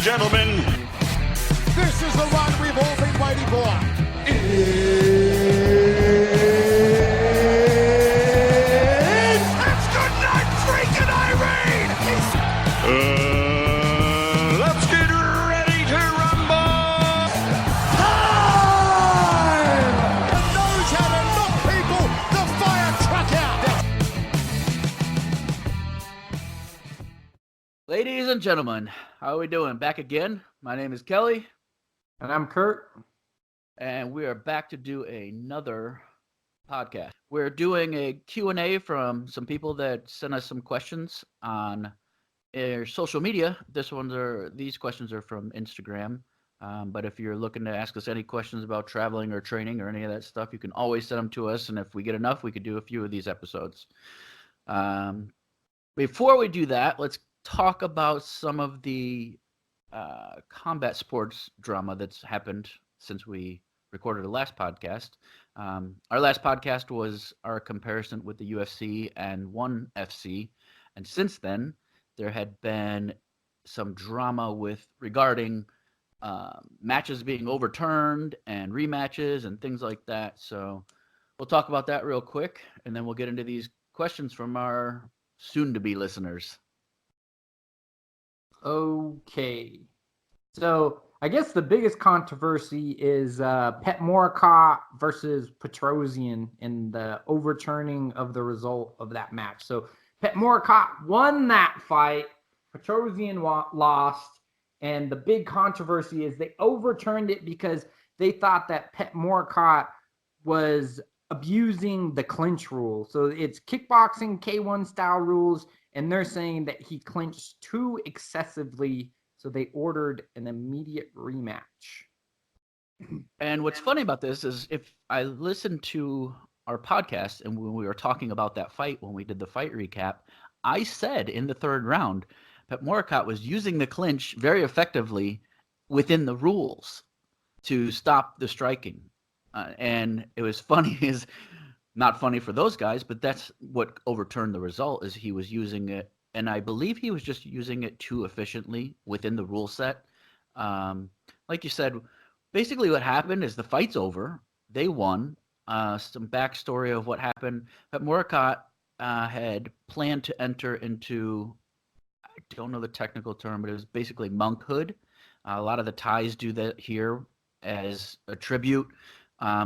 and gentlemen, this is the one we've all been waiting for. it's good night, freaking Irene! Let's get ready to rumble! Time! And knows how to knock people the fire truck out. Ladies and gentlemen, how are we doing? Back again. My name is Kelly. And I'm Kurt. And we are back to do another podcast. We're doing a Q&A from some people that sent us some questions on their social media. These questions are from Instagram. But if you're looking to ask us any questions about traveling or training or any of that stuff, you can always send them to us. And if we get enough, we could do a few of these episodes. Before we do that, let's talk about some of the combat sports drama that's happened since we recorded the last podcast. Our last podcast was our comparison with the UFC and ONE FC, and since then there had been some drama regarding matches being overturned and rematches and things like that. So we'll talk about that real quick, and then we'll get into these questions from our soon-to-be listeners. Okay. So I guess the biggest controversy is Petchmorakot versus Petrosian in the overturning of the result of that match. So Petchmorakot won that fight. Petrosian lost. And the big controversy is they overturned it because they thought that Petchmorakot was abusing the clinch rule. So it's kickboxing K1 style rules, and they're saying that he clinched too excessively, so they ordered an immediate rematch. And what's funny about this is if I listened to our podcast and when we were talking about that fight, when we did the fight recap, I said in the third round, Petchmorakot was using the clinch very effectively within the rules to stop the striking. And it was funny, is not funny for those guys, but that's what overturned the result, is he was using it. And I believe he was just using it too efficiently within the rule set. Like you said, basically what happened is the fight's over. They won. Some backstory of what happened. Petchmorakot had planned to enter into, I don't know the technical term, but it was basically monkhood. A lot of the Thais do that here as a tribute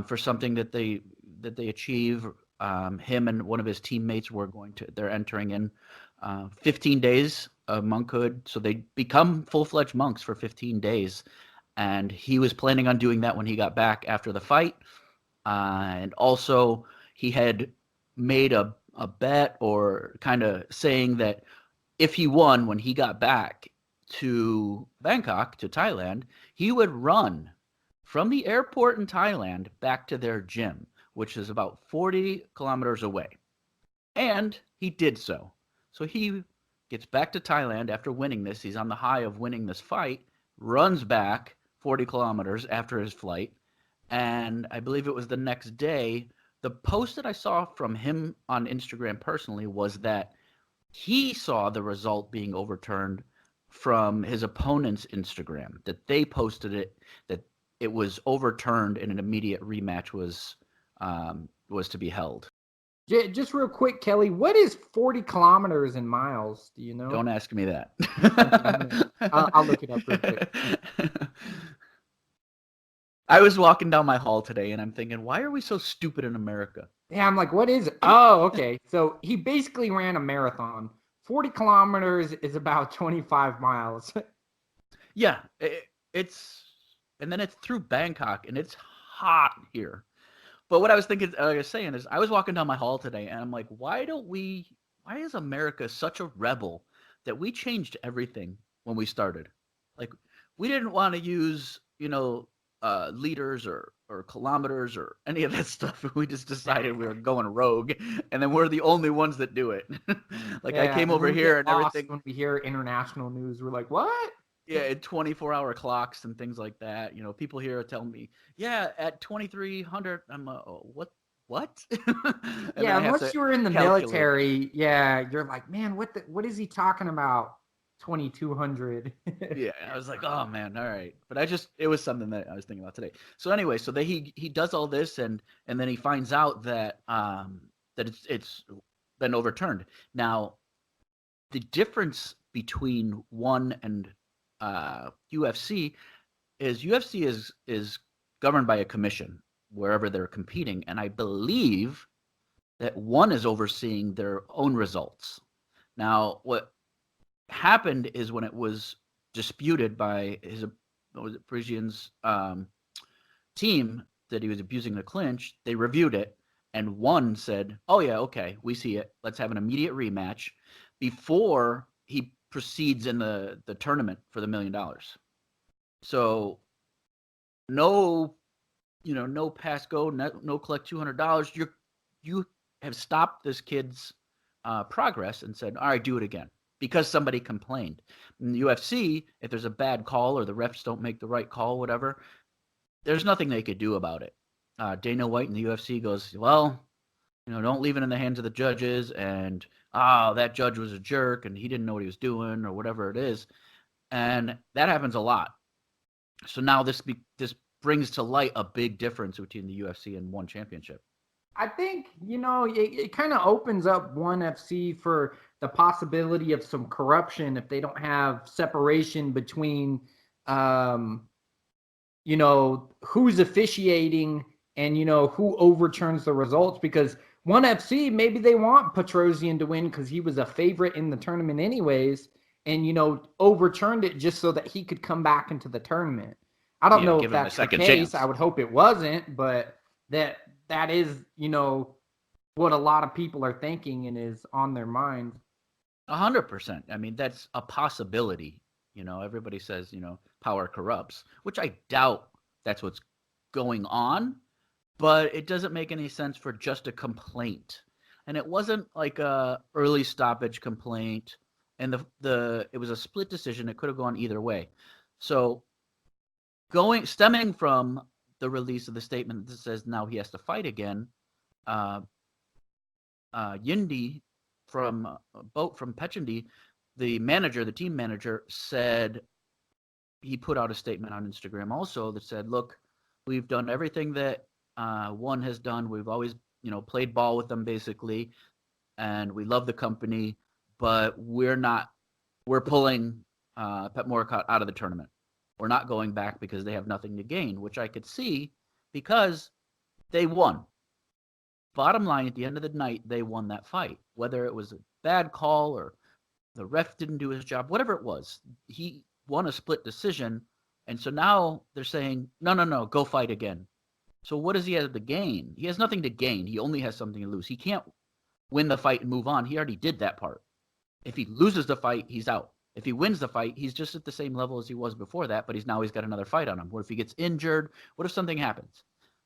for something that they achieve. Him and one of his teammates they're entering in 15 days of monkhood. So they become full-fledged monks for 15 days. And he was planning on doing that when he got back after the fight. And also he had made a bet, or kind of saying that if he won when he got back to Bangkok, to Thailand, he would run from the airport in Thailand back to their gym, which is about 40 kilometers away. And he did so. So he gets back to Thailand after winning this. He's on the high of winning this fight, runs back 40 kilometers after his flight. And I believe it was the next day. The post that I saw from him on Instagram personally was that he saw the result being overturned from his opponent's Instagram, that they posted it, that it was overturned and an immediate rematch was to be held. Just real quick, Kelly, what is 40 kilometers in miles? Do you know? Don't ask me that. I'll look it up real quick. I was walking down my hall today and I'm thinking, why are we so stupid in America? Yeah, I'm like, what is it? Oh, okay. So he basically ran a marathon. 40 kilometers is about 25 miles. Yeah, it's through Bangkok and it's hot here. But what I was saying is I was walking down my hall today and I'm like, why is America such a rebel that we changed everything when we started? Like, we didn't want to use, liters or kilometers or any of that stuff. We just decided we were going rogue, and then we're the only ones that do it. I came over here and everything. When we hear international news, we're like, what? Yeah, at 24-hour clocks and things like that. People here are telling me, yeah, at 2300, I'm what? Yeah, unless you were in the military, yeah, you're like, man, what is he talking about? 2,200. Yeah, I was like, oh man, all right. But it was something that I was thinking about today. So anyway, so he does all this and then he finds out that that it's been overturned. Now, the difference between one and UFC is governed by a commission wherever they're competing, and I believe that one is overseeing their own results. Now, what happened is when it was disputed by Parisian's team that he was abusing the clinch, they reviewed it, and one said, "Oh yeah, okay, we see it. Let's have an immediate rematch before he proceeds in the tournament for the $1 million." So no pass go, no collect $200. You have stopped this kid's progress and said, all right, do it again because somebody complained. In the UFC, if there's a bad call or the refs don't make the right call, whatever, there's nothing they could do about it. Dana White in the UFC goes, well, don't leave it in the hands of the judges, and that judge was a jerk and he didn't know what he was doing or whatever it is, and that happens a lot. So now this brings to light a big difference between the UFC and one championship. I think, it kind of opens up ONE FC for the possibility of some corruption if they don't have separation between, who's officiating and, who overturns the results. Because ONE FC, maybe they want Petrosian to win because he was a favorite in the tournament anyways and, overturned it just so that he could come back into the tournament. I don't know if that's the case. Chance. I would hope it wasn't, but that is, what a lot of people are thinking and is on their mind. 100%. I mean, that's a possibility. Everybody says, power corrupts, which I doubt that's what's going on, but it doesn't make any sense for just a complaint. And it wasn't like a early stoppage complaint, and it was a split decision. It could have gone either way. So stemming from the release of the statement that says now he has to fight again, Yindi from Petchendy, the team manager, said he put out a statement on Instagram also that said, look, we've done everything that ONE has done. We've always, played ball with them basically, and we love the company, but we're pulling Pet Morakot out of the tournament. We're not going back because they have nothing to gain, which I could see because they won. Bottom line, at the end of the night, they won that fight. Whether it was a bad call or the ref didn't do his job, whatever it was, he won a split decision. And so now they're saying, no, go fight again. So what does he have to gain? He has nothing to gain. He only has something to lose. He can't win the fight and move on. He already did that part. If he loses the fight, he's out. If he wins the fight, he's just at the same level as he was before that, but he's got another fight on him. What if he gets injured? What if something happens?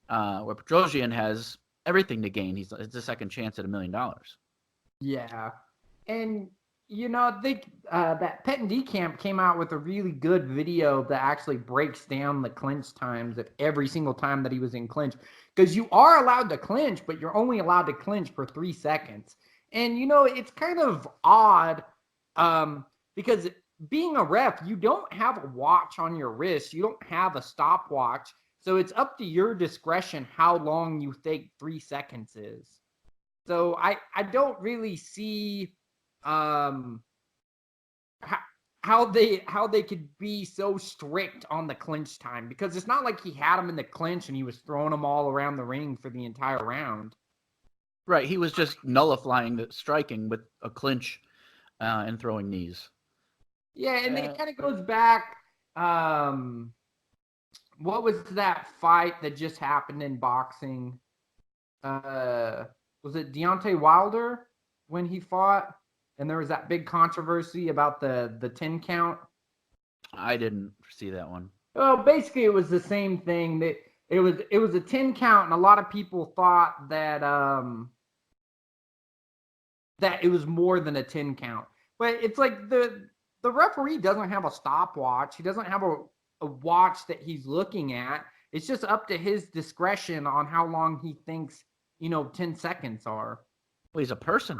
Where Petrosian has everything to gain. It's a second chance at $1 million. Yeah. And, I think that Pet and D Camp came out with a really good video that actually breaks down the clinch times of every single time that he was in clinch. Because you are allowed to clinch, but you're only allowed to clinch for 3 seconds. And, it's kind of odd because being a ref, you don't have a watch on your wrist. You don't have a stopwatch. So it's up to your discretion how long you think 3 seconds is. So I don't really see how they could be so strict on the clinch time, because it's not like he had him in the clinch and he was throwing them all around the ring for the entire round. Right. He was just nullifying the striking with a clinch and throwing knees. Yeah, and it kind of goes back. What was that fight that just happened in boxing? Was it Deontay Wilder when he fought? And there was that big controversy about the 10 count. I didn't see that one. Well, basically, it was the same thing. That it was a 10 count, and a lot of people thought that that it was more than a 10 count. But it's like the referee doesn't have a stopwatch. He doesn't have a watch that he's looking at. It's just up to his discretion on how long he thinks, 10 seconds are. Well, he's a person.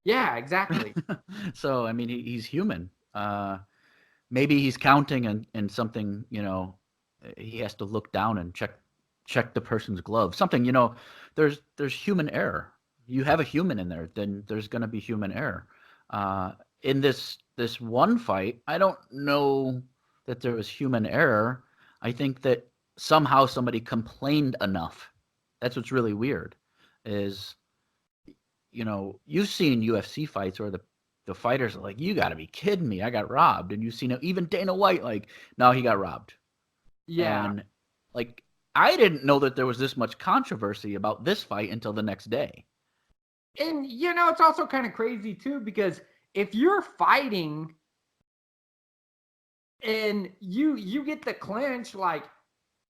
Yeah, exactly. So, I mean, he's human. Maybe he's counting and something, he has to look down and check the person's glove. Something, there's human error. You have a human in there, then there's going to be human error. In this one fight, I don't know that there was human error. I think that somehow somebody complained enough. That's what's really weird is, you've seen UFC fights where the fighters are like, you got to be kidding me, I got robbed. And you've seen even Dana White, like, no, he got robbed. Yeah. And, like, I didn't know that there was this much controversy about this fight until the next day. And, it's also kind of crazy, too, because if you're fighting and you get the clinch, like,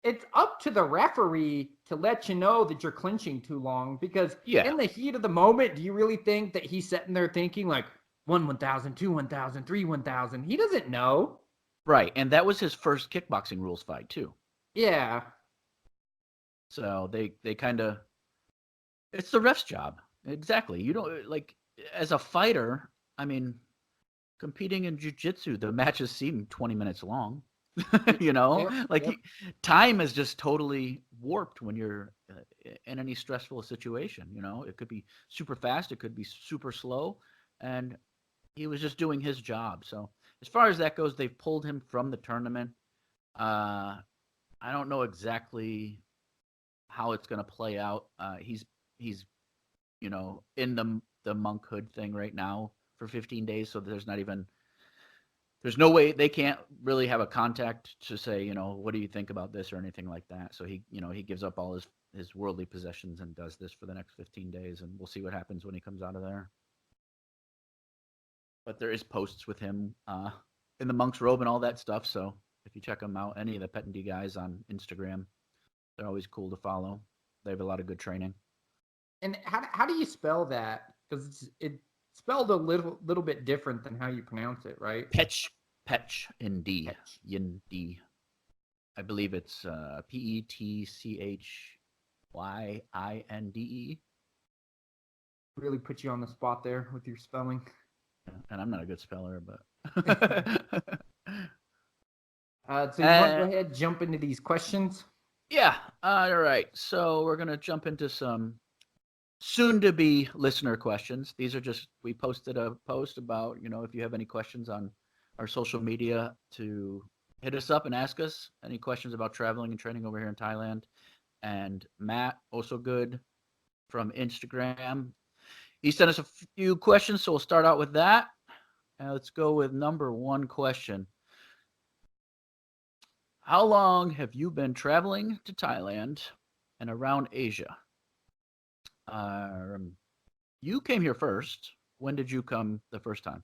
it's up to the referee to let you know that you're clinching too long, because in the heat of the moment, do you really think that he's sitting there thinking, like, 1,000, 2, 1,000, 3, 1,000? He doesn't know. Right, and that was his first kickboxing rules fight, too. Yeah. So they kind of, it's the ref's job. Exactly. You don't, like, as a fighter, I mean, competing in jiu-jitsu, the matches seem 20 minutes long. Time is just totally warped when you're in any stressful situation. It could be super fast, it could be super slow, and he was just doing his job. So as far as that goes, they've pulled him from the tournament. I don't know exactly how it's going to play out. He's in the monkhood thing right now for 15 days, so there's no way, they can't really have a contact to say, what do you think about this or anything like that. So he gives up all his worldly possessions and does this for the next 15 days, and we'll see what happens when he comes out of there. But there is posts with him in the monk's robe and all that stuff. So if you check them out, any of the Pet and D guys on Instagram, they're always cool to follow. They have a lot of good training. And how do you spell that? Because it's spelled a little bit different than how you pronounce it, right? Petch in D. Yin D. I believe it's PETCHYINDE. Really put you on the spot there with your spelling. And I'm not a good speller, but so you want to go ahead, jump into these questions? Yeah. All right. So we're gonna jump into some soon-to-be listener questions. These are just, we posted a post about, if you have any questions on our social media, to hit us up and ask us any questions about traveling and training over here in Thailand. And Matt, also good, from Instagram, he sent us a few questions, so we'll start out with that. And let's go with number one question. How long have you been traveling to Thailand and around Asia? You came here first. When did you come the first time?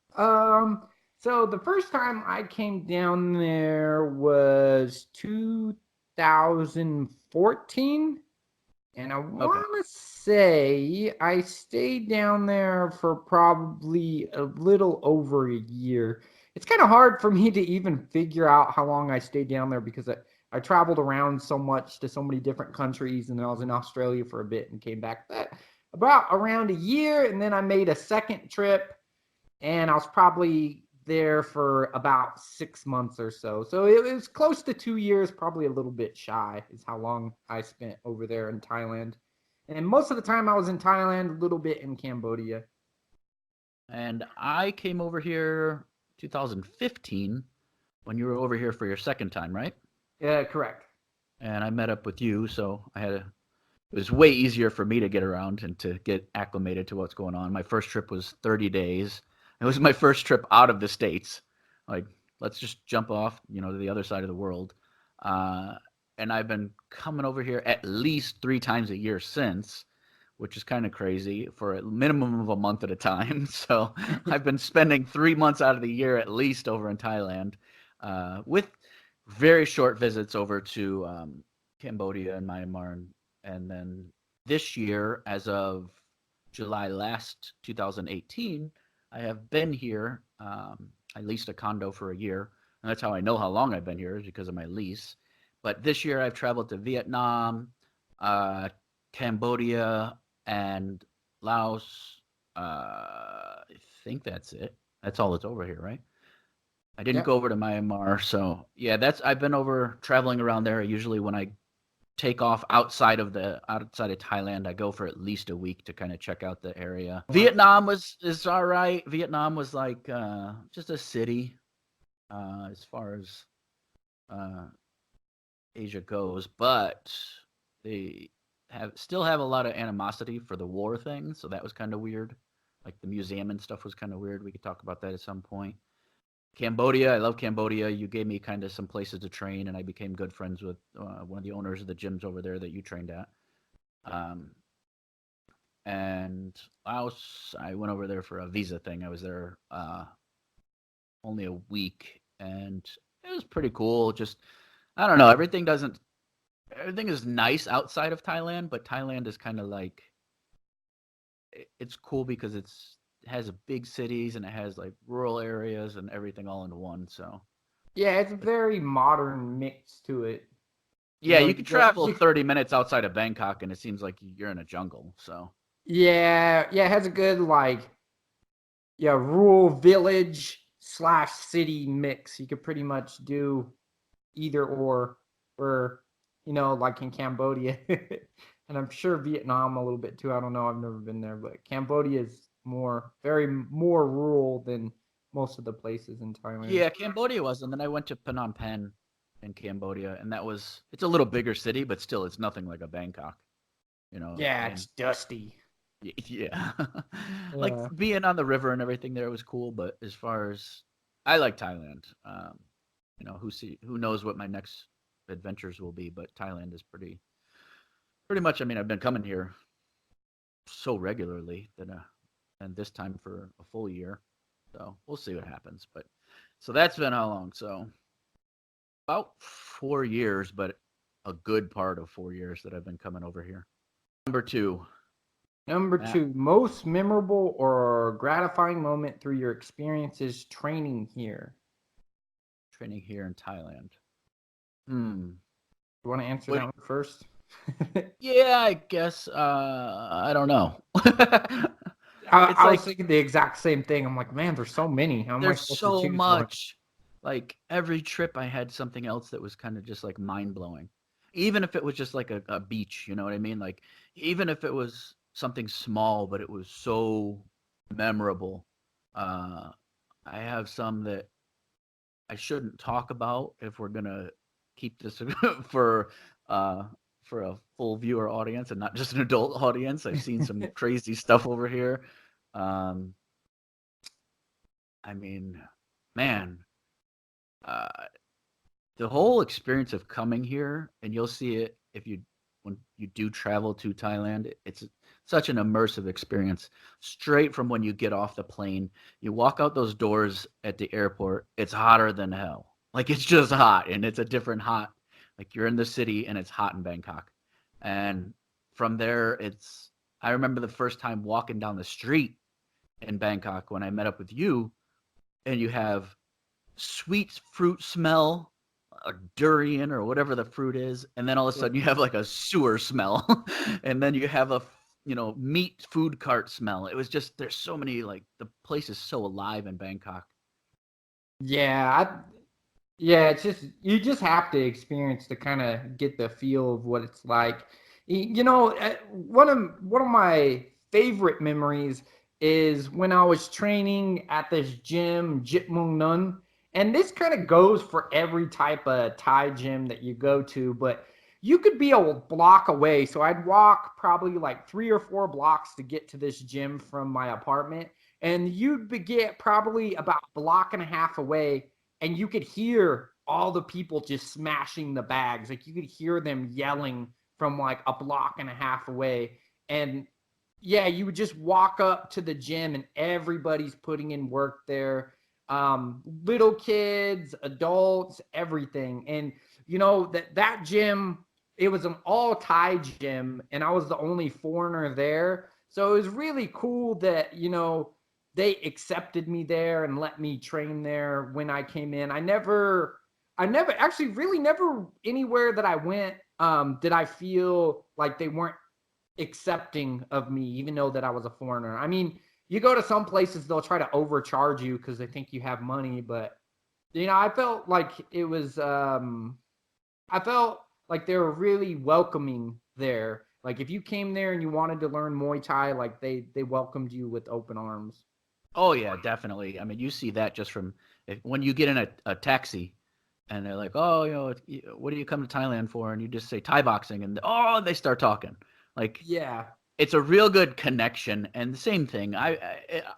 So the first time I came down there was 2014. And I want to say I stayed down there for probably a little over a year. It's kind of hard for me to even figure out how long I stayed down there, because I traveled around so much to so many different countries, and then I was in Australia for a bit and came back. But about around a year, and then I made a second trip, and I was probably there for about 6 months or so. So it was close to 2 years, probably a little bit shy is how long I spent over there in Thailand. And most of the time I was in Thailand, a little bit in Cambodia. And I came over here 2015 when you were over here for your second time, right? Yeah, correct. And I met up with you, so it was way easier for me to get around and to get acclimated to what's going on. My first trip was 30 days. It was my first trip out of the States. Like, let's just jump off, to the other side of the world. And I've been coming over here at least 3 times a year since, which is kind of crazy, for a minimum of a month at a time. So I've been spending 3 months out of the year at least over in Thailand, with very short visits over to Cambodia and Myanmar. And then this year, as of July last, 2018, I have been here. I leased a condo for a year, and that's how I know how long I've been here, is because of my lease. But this year I've traveled to Vietnam, Cambodia, and Laos. I think that's it. That's all that's over here, right? I didn't go over to Myanmar, so yeah, I've been over traveling around there. Usually when I take off outside of Thailand, I go for at least a week to kind of check out the area. Vietnam is all right. Vietnam was like just a city as far as Asia goes, but they still have a lot of animosity for the war thing, so that was kind of weird. Like the museum and stuff was kind of weird. We could talk about that at some point. Cambodia, I love Cambodia. You gave me kind of some places to train, and I became good friends with one of the owners of the gyms over there that you trained at. And Laos, I went over there for a visa thing. I was there only a week, and it was pretty cool. Just, I don't know, everything is nice outside of Thailand, but Thailand is kind of like, it's cool because it has big cities and it has like rural areas and everything all into one. So yeah, it's a very modern mix to it. Yeah, you can travel 30 minutes outside of Bangkok and it seems like you're in a jungle. So yeah, it has a good rural village / city mix. You could pretty much do either or like in Cambodia. And I'm sure Vietnam a little bit too. I don't know. I've never been there, but Cambodia is more rural than most of the places in Thailand. Yeah, Cambodia was, and then I went to Phnom Penh in Cambodia, and it's a little bigger city, but still it's nothing like a Bangkok. Yeah, it's dusty. Yeah. Like being on the river and everything there was cool, but as far as I like Thailand. Who knows what my next adventures will be, but Thailand is pretty much, I mean, I've been coming here so regularly and this time for a full year. So we'll see what happens. But so that's been how long? So about 4 years, but a good part of 4 years that I've been coming over here. Number two, most memorable or gratifying moment through your experiences training here. Training here in Thailand. You want to answer that one first? Yeah, I guess. I don't know. I was thinking the exact same thing. I'm like, man, there's so many. There's so much. Like every trip, I had something else that was kind of just like mind blowing. Even if it was just like a beach, you know what I mean? Like even if it was something small, but it was so memorable. I have some that I shouldn't talk about if we're gonna keep this for a full viewer audience and not just an adult audience. I've seen some crazy stuff over here. I mean, man, the whole experience of coming here, and you'll see it when you do travel to Thailand, it's such an immersive experience. Straight from when you get off the plane, you walk out those doors at the airport, it's hotter than hell. Like it's just hot, and it's a different hot. Like you're in the city and it's hot in Bangkok. And from there, I remember the first time walking down the street in Bangkok when I met up with you, and you have sweet fruit smell, a durian or whatever the fruit is, and then all of a sudden you have like a sewer smell, and then you have a meat food cart smell. It was just, there's so many, like the place is so alive in Bangkok. It's just, you just have to experience to kind of get the feel of what it's like. One of my favorite memories is when I was training at this gym, Jit Mung Nun. And this kind of goes for every type of Thai gym that you go to, but you could be a block away. So I'd walk probably like 3 or 4 blocks to get to this gym from my apartment. And you'd get probably about a block and a half away, and you could hear all the people just smashing the bags. Like you could hear them yelling from like a block and a half away. And yeah, you would just walk up to the gym and everybody's putting in work there. Little kids, adults, everything. And that gym, it was an all Thai gym, and I was the only foreigner there. So it was really cool that they accepted me there and let me train there when I came in. I never anywhere that I went did I feel like they weren't accepting of me, even though that I was a foreigner. I mean, you go to some places, they'll try to overcharge you because they think you have money, but I felt like it was. I felt like they were really welcoming there. Like if you came there and you wanted to learn Muay Thai, like they welcomed you with open arms. Oh yeah, definitely. I mean, you see that just from when you get in a taxi, and they're like, "Oh, what do you come to Thailand for?" And you just say Thai boxing, and they start talking. Like Yeah. it's a real good connection. And the same thing.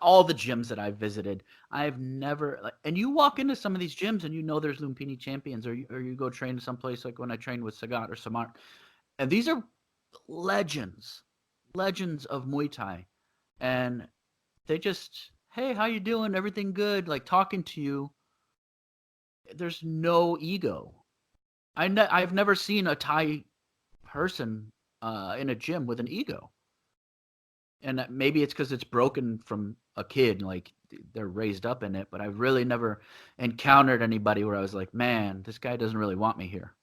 All the gyms that I've visited, I've never and you walk into some of these gyms and there's Lumpini champions, or you go train someplace like when I trained with Sagat or Samart, and these are legends of Muay Thai, and they just, hey, how you doing? Everything good? Like talking to you. There's no ego. I've never seen a Thai person in a gym with an ego, and maybe it's because it's broken from a kid, like they're raised up in it. But I've really never encountered anybody where I was like, man, this guy doesn't really want me here.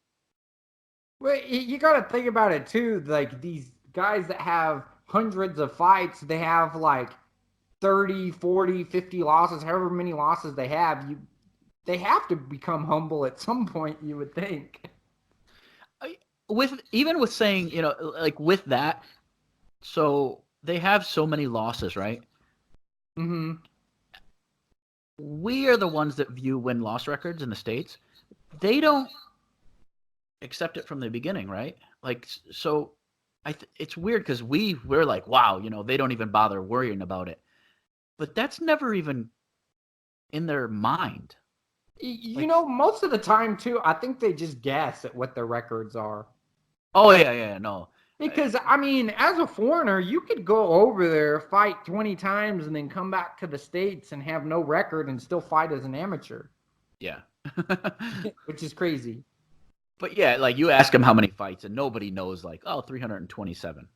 Well, you got to think about it too. Like these guys that have hundreds of fights, they have like 30, 40, 50 losses, however many losses they have. They have to become humble at some point, you would think. With saying, like with that, so they have so many losses, right? Mm-hmm. We are the ones that view win-loss records in the States. They don't accept it from the beginning, right? Like, so it's weird because we're like, wow, they don't even bother worrying about it. But that's never even in their mind. Most of the time too, I think they just guess at what their records are. Oh yeah, no. Because I mean, as a foreigner, you could go over there, fight 20 times, and then come back to the States and have no record and still fight as an amateur. Yeah. Which is crazy. But yeah, like you ask them how many fights, and nobody knows. Like, 327.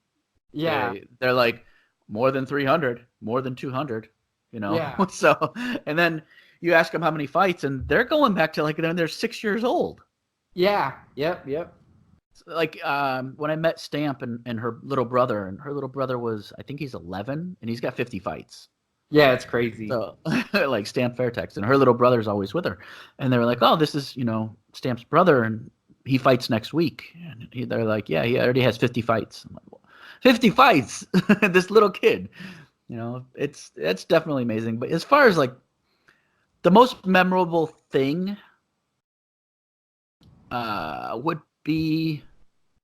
Yeah. They're like more than 300, more than 200. Yeah. So, and then you ask them how many fights, and they're going back to like when they're 6 years old. Yeah. Yep. Like when I met Stamp and her little brother, and her little brother was, I think he's 11, and he's got 50 fights. Yeah, it's crazy. So like Stamp Fairtex, and her little brother's always with her, and they were like, "Oh, this is Stamp's brother, and he fights next week." And they're like, "Yeah, he already has 50 fights." I'm like, well, 50 fights, this little kid. It's definitely amazing. But as far as like the most memorable thing, would be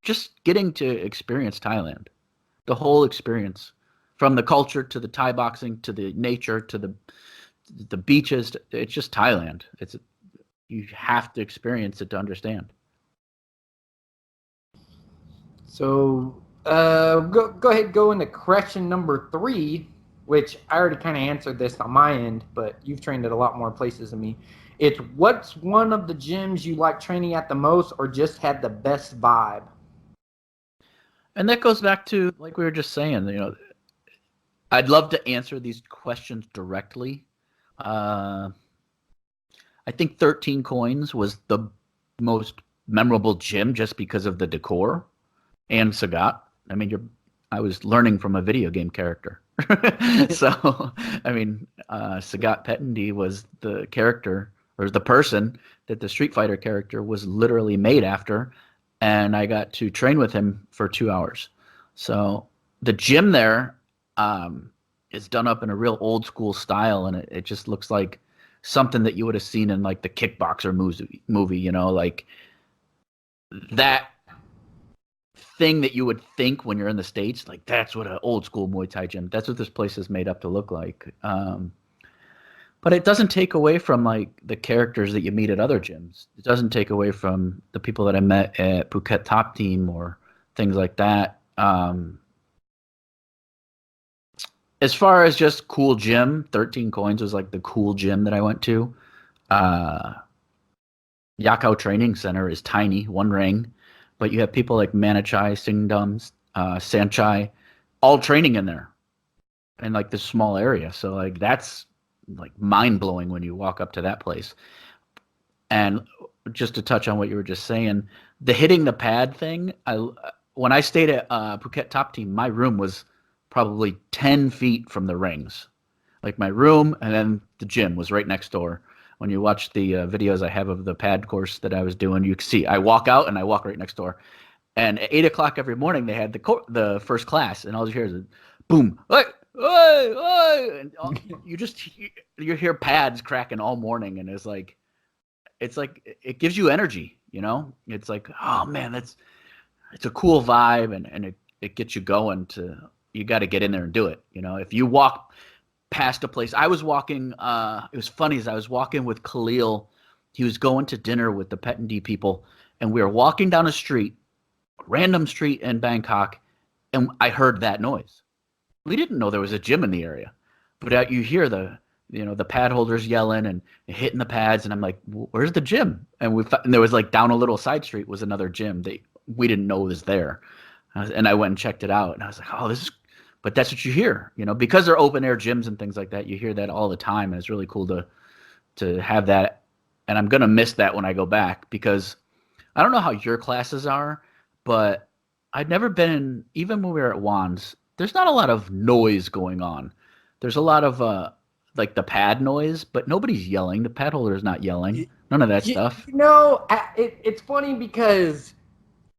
just getting to experience Thailand, the whole experience, from the culture to the Thai boxing to the nature to the beaches. It's just Thailand. You have to experience it to understand. So go ahead, go into question number 3, which I already kind of answered this on my end, but you've trained at a lot more places than me. It's what's one of the gyms you like training at the most, or just had the best vibe? And that goes back to, like we were just saying, I'd love to answer these questions directly. I think 13 Coins was the most memorable gym just because of the decor and Sagat. I mean, I was learning from a video game character. So, I mean, Sagat Pettendy was the character, or the person that the Street Fighter character was literally made after, and I got to train with him for 2 hours. So the gym there is done up in a real old school style, and it just looks like something that you would have seen in like the Kickboxer movie, like that thing that you would think when you're in the States, like that's what an old school Muay Thai gym, that's what this place is made up to look like. But it doesn't take away from like the characters that you meet at other gyms. It doesn't take away from the people that I met at Phuket Top Team or things like that. As far as just cool gym, 13 Coins was like the cool gym that I went to. Yakao Training Center is tiny, one ring, but you have people like Manichai, Singdum, Sanchai, all training in there in like this small area. So like that's like mind blowing when you walk up to that place. And just to touch on what you were just saying, the hitting the pad thing. When I stayed at Phuket Top Team, my room was probably 10 feet from the rings. Like my room and then the gym was right next door. when you watch the videos I have of the pad course that I was doing, you can see I walk out and I walk right next door. And at 8 o'clock every morning, they had the first class, and all you hear is boom, hey, hey, hey, and you hear pads cracking all morning, and it's like it gives you energy, you know. It's like, oh man, it's a cool vibe, and it gets you going you got to get in there and do it, you know. If you walk past a place, I was walking. It was funny as I was walking with Khalil. He was going to dinner with the Pet and D people, and we were walking down a street, a random street in Bangkok, and I heard that noise. We didn't know there was a gym in the area, but you hear the pad holders yelling and hitting the pads, and I'm like, where's the gym? And there was like down a little side street was another gym that we didn't know was there, and I went and checked it out, and I was like, oh, this is. But that's what you hear, you know, because they're open air gyms and things like that. You hear that all the time, and it's really cool to have that. And I'm gonna miss that when I go back, because I don't know how your classes are, but I'd never been even when we were at Wands. There's not a lot of noise going on. There's a lot of like the pad noise, but nobody's yelling. The pad holder is not yelling. None of that stuff. You know, it's funny because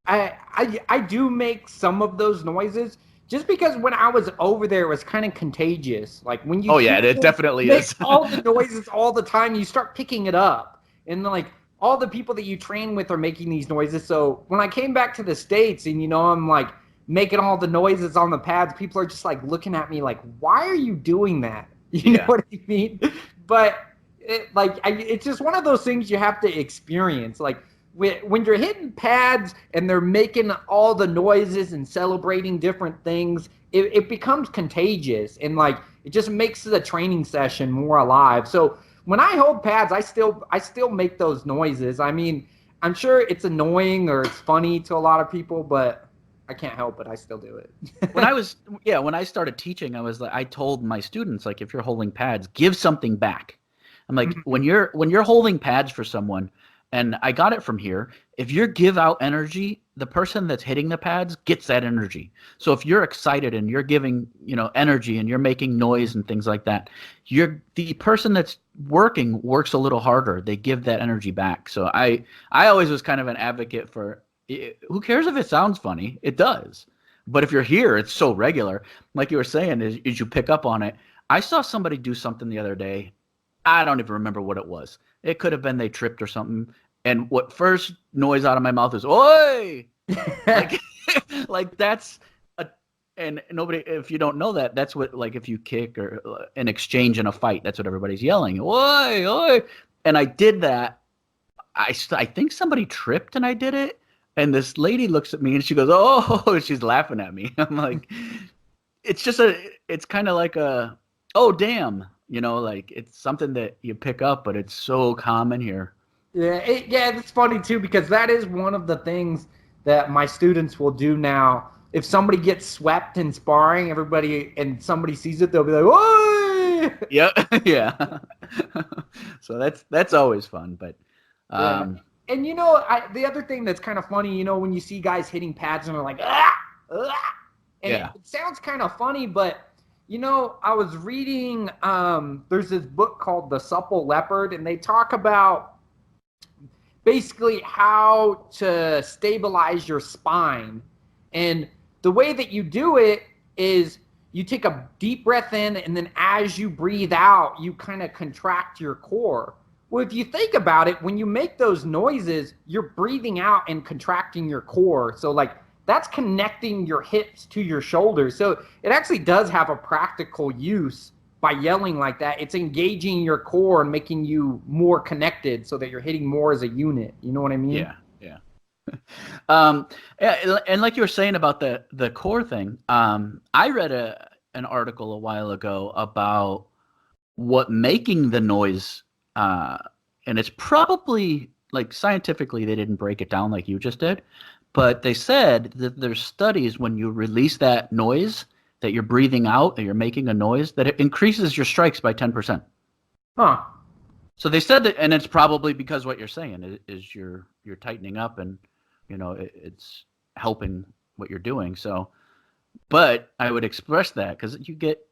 I do make some of those noises. Just because when I was over there, it was kind of contagious. Like when you it definitely is. all the noises all the time, you start picking it up. And like all the people that you train with are making these noises. So when I came back to the States and, you know, I'm like making all the noises on the pads, people are just like looking at me like, why are you doing that? You know what I mean? But it's just one of those things you have to experience. Like, when you're hitting pads and they're making all the noises and celebrating different things, it becomes contagious, and like it just makes the training session more alive. So when I hold pads, I still make those noises. I mean, I'm sure it's annoying or it's funny to a lot of people, but I can't help it. I still do it. when I started teaching, I told my students, like, if you're holding pads, give something back. I'm like, when you're holding pads for someone. And I got it from here. If you give out energy, the person that's hitting the pads gets that energy. So if you're excited and you're giving, you know, energy and you're making noise and things like that, the person that's working works a little harder. They give that energy back. So I always was kind of an advocate for, who cares if it sounds funny? It does. But if you're here, it's so regular. Like you were saying, is you pick up on it. I saw somebody do something the other day. I don't even remember what it was. It could have been they tripped or something. And what first noise out of my mouth is, "Oi!" like that's and nobody. If you don't know that, that's what, like, if you kick or an exchange in a fight, that's what everybody's yelling, "Oi, oi!" And I did that. I think somebody tripped and I did it. And this lady looks at me and she goes, "Oh!" She's laughing at me. I'm like, it's kind of like oh damn. You know, like, it's something that you pick up, but it's so common here. Yeah, it's funny too, because that is one of the things that my students will do now. If somebody gets swept in sparring, and somebody sees it, they'll be like, "Whoa!" Yeah. So that's always fun, but And you know, the other thing that's kind of funny, you know, when you see guys hitting pads and they're like, "Ah, ah," and it sounds kind of funny, but. You know, I was reading, there's this book called The Supple Leopard, and they talk about basically how to stabilize your spine. And the way that you do it is you take a deep breath in, and then as you breathe out, you kind of contract your core. Well, if you think about it, when you make those noises, you're breathing out and contracting your core. So, like, that's connecting your hips to your shoulders. So it actually does have a practical use by yelling like that. It's engaging your core and making you more connected so that you're hitting more as a unit. You know what I mean? Yeah. And like you were saying about the core thing, I read an article a while ago about what making the noise, and it's probably, like, scientifically they didn't break it down like you just did. But they said that there's studies when you release that noise, that you're breathing out, that you're making a noise, that it increases your strikes by 10%. Huh. So they said that, and it's probably because what you're saying is you're tightening up, and, you know, it's helping what you're doing. So, but I would express that because you get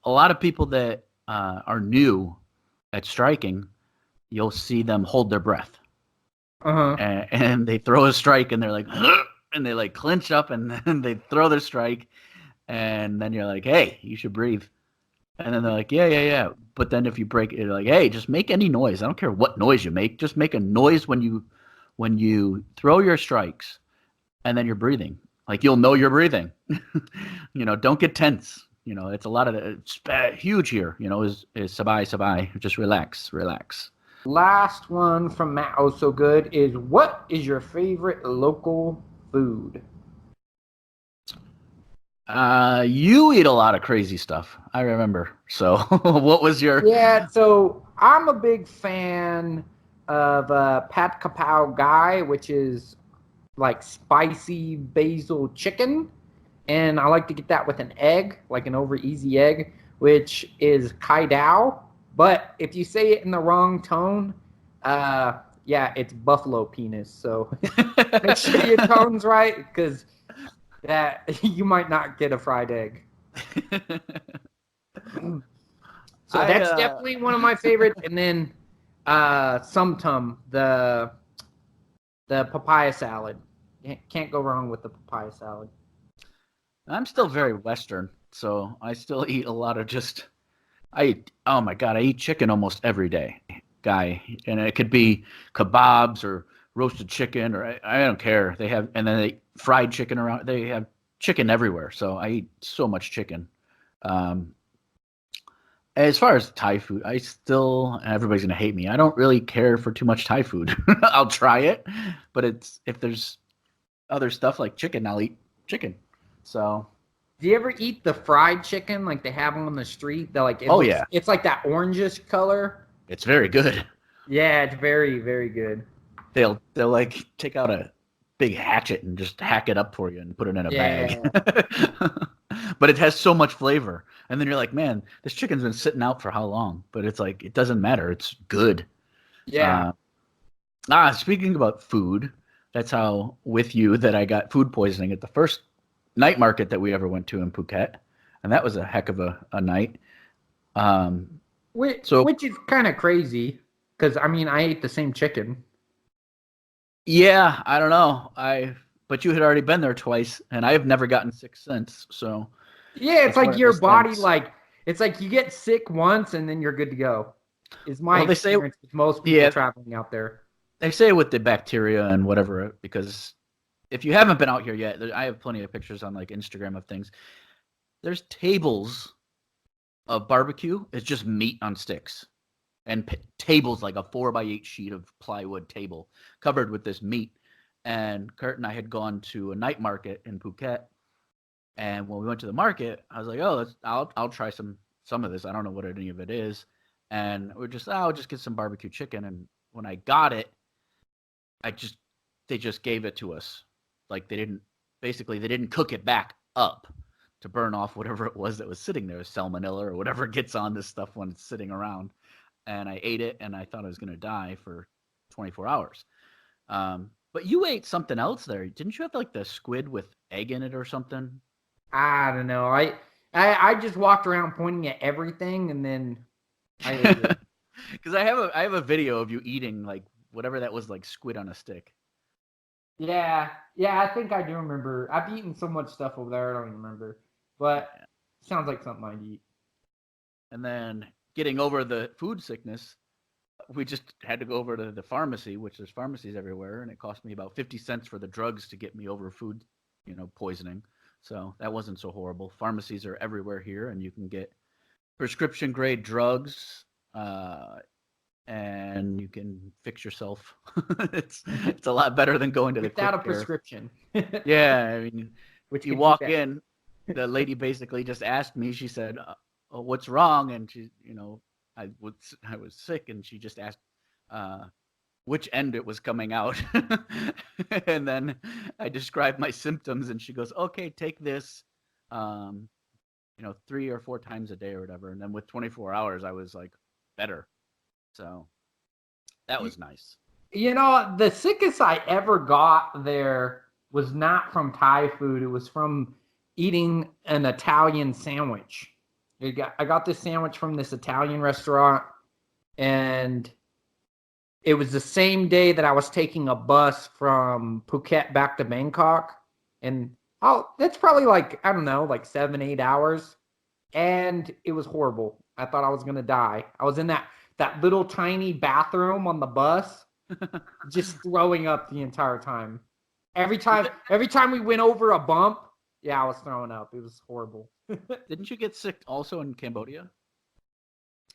a lot of people that are new at striking. you'll see them hold their breath. Uh-huh. And they throw a strike, and they're like, and they like clinch up, and then they throw their strike, and then you're like, hey, you should breathe. And then they're like, yeah. But then if you break it, you're like, hey, just make any noise. I don't care what noise you make. Just make a noise when you throw your strikes, and then you're breathing. Like, you'll know you're breathing. Don't get tense. It's a lot of it's huge here. Is sabai. Just relax. Last one from Matt Oh So Good is, what is your favorite local food? You eat a lot of crazy stuff. I remember. So, what was your? Yeah, so I'm a big fan of Pat Kapow Guy, which is like spicy basil chicken, and I like to get that with an egg, like an over easy egg, which is kai dao. But if you say it in the wrong tone, yeah, it's buffalo penis. So make sure your tone's right, because that you might not get a fried egg. So that's definitely one of my favorites. And then Sum Tum, the papaya salad. Can't go wrong with the papaya salad. I'm still very Western, so I still eat a lot of oh my God, I eat chicken almost every day, guy. And it could be kebabs or roasted chicken, or I don't care. And then they fried chicken around. They have chicken everywhere, so I eat so much chicken. As far as Thai food, everybody's going to hate me. I don't really care for too much Thai food. I'll try it, but if there's other stuff like chicken, I'll eat chicken. So, do you ever eat the fried chicken like they have them on the street? They're like, yeah, it's like that orangish color. It's very good. Yeah, it's very, very good. They'll like take out a big hatchet and just hack it up for you and put it in a bag. But it has so much flavor. And then you're like, man, this chicken's been sitting out for how long? But it's like, it doesn't matter. It's good. Yeah. Speaking about food, that's how with you that I got food poisoning at the first night market that we ever went to in Phuket. And that was a heck of a night. Which is kind of crazy, because, I mean, I ate the same chicken. Yeah, I don't know. But you had already been there twice, and I have never gotten sick since. So yeah, it's like your body, it's like you get sick once and then you're good to go. Is my experience with most people traveling out there. They say with the bacteria and whatever, because if you haven't been out here yet, I have plenty of pictures on like Instagram of things. There's tables of barbecue. It's just meat on sticks. And tables, like a 4x8 sheet of plywood table covered with this meat. And Kurt and I had gone to a night market in Phuket. And when we went to the market, I was like, oh, I'll try some of this. I don't know what any of it is. And we're just, I'll just get some barbecue chicken. And when I got it, they just gave it to us. Like they didn't cook it back up to burn off whatever it was that was sitting there, salmonella or whatever gets on this stuff when it's sitting around. And I ate it, and I thought I was going to die for 24 hours. But you ate something else there. Didn't you have like the squid with egg in it or something? I don't know. I just walked around pointing at everything, and then I ate it. Because I have a video of you eating like whatever that was, like squid on a stick. Yeah, I think I do remember. I've eaten so much stuff over there, I don't even remember. But it sounds like something I'd eat. And then getting over the food sickness, we just had to go over to the pharmacy, which there's pharmacies everywhere, and it cost me about 50 cents for the drugs to get me over food, poisoning. So that wasn't so horrible. Pharmacies are everywhere here, and you can get prescription grade drugs, and you can fix yourself. It's a lot better than going to the without a quick care. prescription. Yeah, I mean, if you walk in, the lady basically just asked me. She said, oh, what's wrong? And she, I was sick, and she just asked which end it was coming out. And then I described my symptoms, and she goes, okay, take this 3 or 4 times a day or whatever. And then with 24 hours, I was like better. So that was nice. The sickest I ever got there was not from Thai food. It was from eating an Italian sandwich. I got this sandwich from this Italian restaurant, and it was the same day that I was taking a bus from Phuket back to Bangkok. And that's probably like, I don't know, like 7-8 hours. And it was horrible. I thought I was going to die. I was in that little tiny bathroom on the bus, just throwing up the entire time. Every time we went over a bump, I was throwing up. It was horrible. Didn't you get sick also in Cambodia?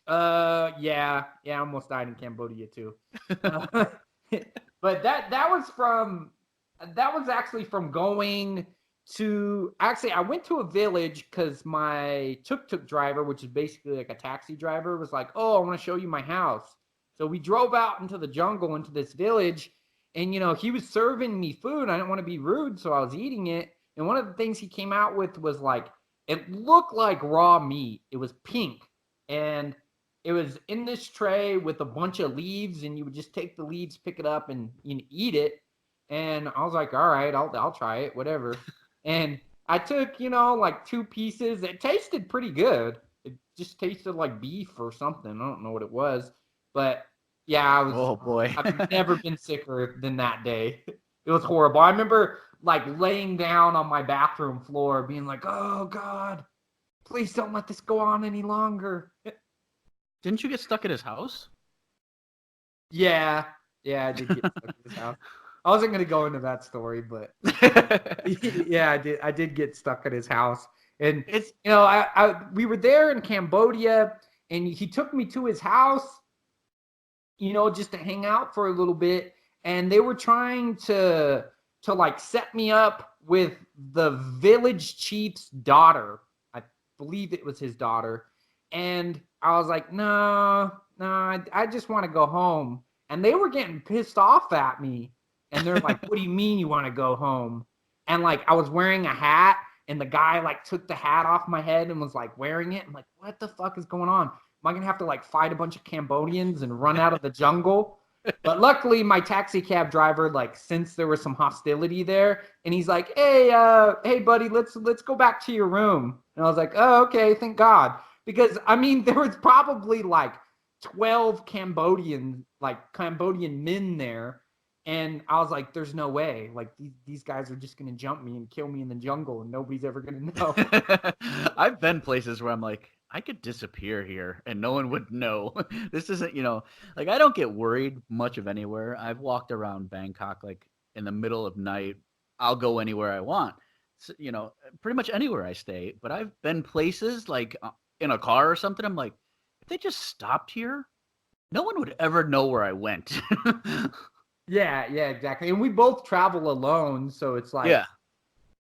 Yeah, I almost died in Cambodia too. But that was actually from going to, I went to a village because my tuk-tuk driver, which is basically like a taxi driver, was like, oh, I want to show you my house. So we drove out into the jungle, into this village, and, he was serving me food. I didn't want to be rude, so I was eating it. And one of the things he came out with was like, it looked like raw meat. It was pink. And it was in this tray with a bunch of leaves, and you would just take the leaves, pick it up, and eat it. And I was like, all right, I'll try it, whatever. And I took, like 2 pieces. It tasted pretty good. It just tasted like beef or something. I don't know what it was. But yeah, Oh boy. I've never been sicker than that day. It was horrible. I remember like laying down on my bathroom floor being like, oh God, please don't let this go on any longer. Didn't you get stuck at his house? Yeah, I did get stuck at his house. I wasn't going to go into that story, but yeah, I did get stuck at his house. And it's, we were there in Cambodia, and he took me to his house, just to hang out for a little bit. And they were trying to like set me up with the village chief's daughter. I believe it was his daughter. And I was like, no, I just want to go home. And they were getting pissed off at me. And they're like, what do you mean you want to go home? And like, I was wearing a hat, and the guy like took the hat off my head and was like wearing it. I'm like, what the fuck is going on? Am I going to have to like fight a bunch of Cambodians and run out of the jungle? But luckily my taxi cab driver, like, since there was some hostility there, and he's like, hey buddy, let's go back to your room. And I was like, oh, okay, thank God. Because I mean, there was probably like 12 Cambodian men there. And I was like, there's no way. Like, these guys are just going to jump me and kill me in the jungle, and nobody's ever going to know. I've been places where I'm like, I could disappear here and no one would know. This isn't, like, I don't get worried much of anywhere. I've walked around Bangkok, like, in the middle of night. I'll go anywhere I want. So, pretty much anywhere I stay. But I've been places, like, in a car or something. I'm like, if they just stopped here, no one would ever know where I went. Yeah, exactly. And we both travel alone, so it's like,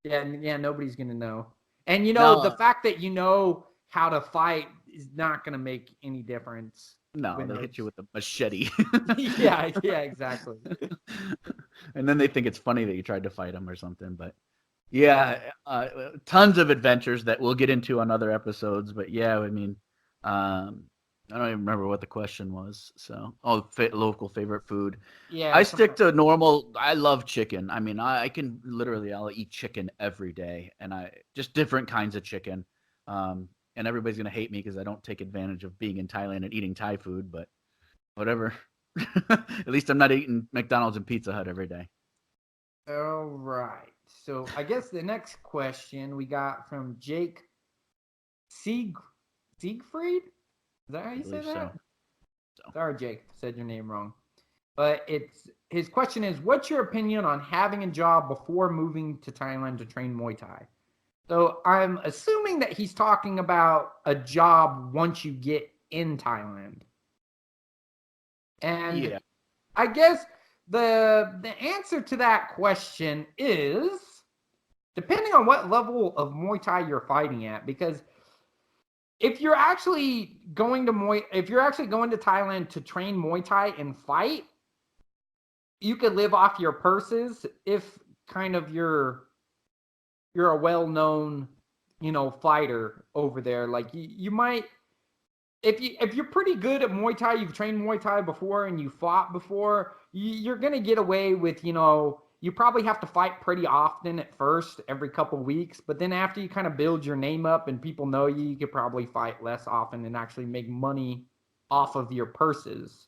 yeah, nobody's gonna know. And the fact that you know how to fight is not gonna make any difference. No, they hit you with a machete. yeah, exactly. And then they think it's funny that you tried to fight them or something. But yeah, tons of adventures that we'll get into on other episodes. But yeah, I mean, I don't even remember what the question was. So, local favorite food. Yeah, I stick to normal. I love chicken. I mean, I'll eat chicken every day, and just different kinds of chicken. And everybody's gonna hate me because I don't take advantage of being in Thailand and eating Thai food, but whatever. At least I'm not eating McDonald's and Pizza Hut every day. All right. So I guess the next question we got from Jake Siegfried. Is that how you say that? So. Sorry, Jake, said your name wrong. But his question is, what's your opinion on having a job before moving to Thailand to train Muay Thai? So I'm assuming that he's talking about a job once you get in Thailand. And yeah. I guess the answer to that question is depending on what level of Muay Thai you're fighting at, because if you're actually going to Thailand to train Muay Thai and fight, you could live off your purses if kind of you're a well-known, fighter over there. Like you might, if you're pretty good at Muay Thai, you've trained Muay Thai before and you fought before, you're gonna get away with, you probably have to fight pretty often at first, every couple of weeks. But then after you kind of build your name up and people know you, you could probably fight less often and actually make money off of your purses.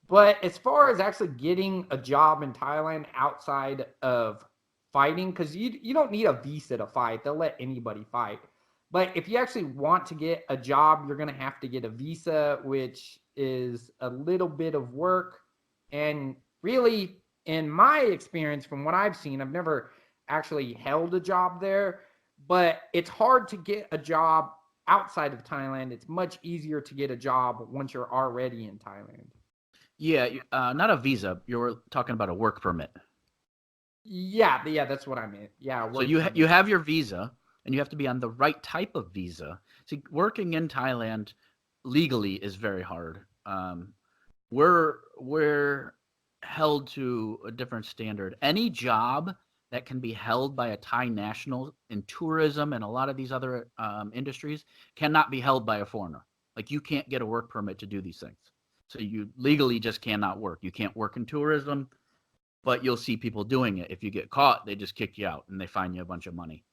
But as far as actually getting a job in Thailand outside of fighting, because you don't need a visa to fight, they'll let anybody fight. But if you actually want to get a job, you're going to have to get a visa, which is a little bit of work. And really, in my experience, from what I've seen, I've never actually held a job there, but it's hard to get a job outside of Thailand. It's much easier to get a job once you're already in Thailand. Yeah, not a visa. You're talking about a work permit. Yeah, that's what I meant. Yeah, So you have your visa, and you have to be on the right type of visa. See, working in Thailand legally is very hard. We're held to a different standard. Any job that can be held by a Thai national in tourism and a lot of these other industries cannot be held by a foreigner. Like you can't get a work permit to do these things. So you legally just cannot work. You can't work in tourism, but you'll see people doing it. If you get caught, they just kick you out and they fine you a bunch of money.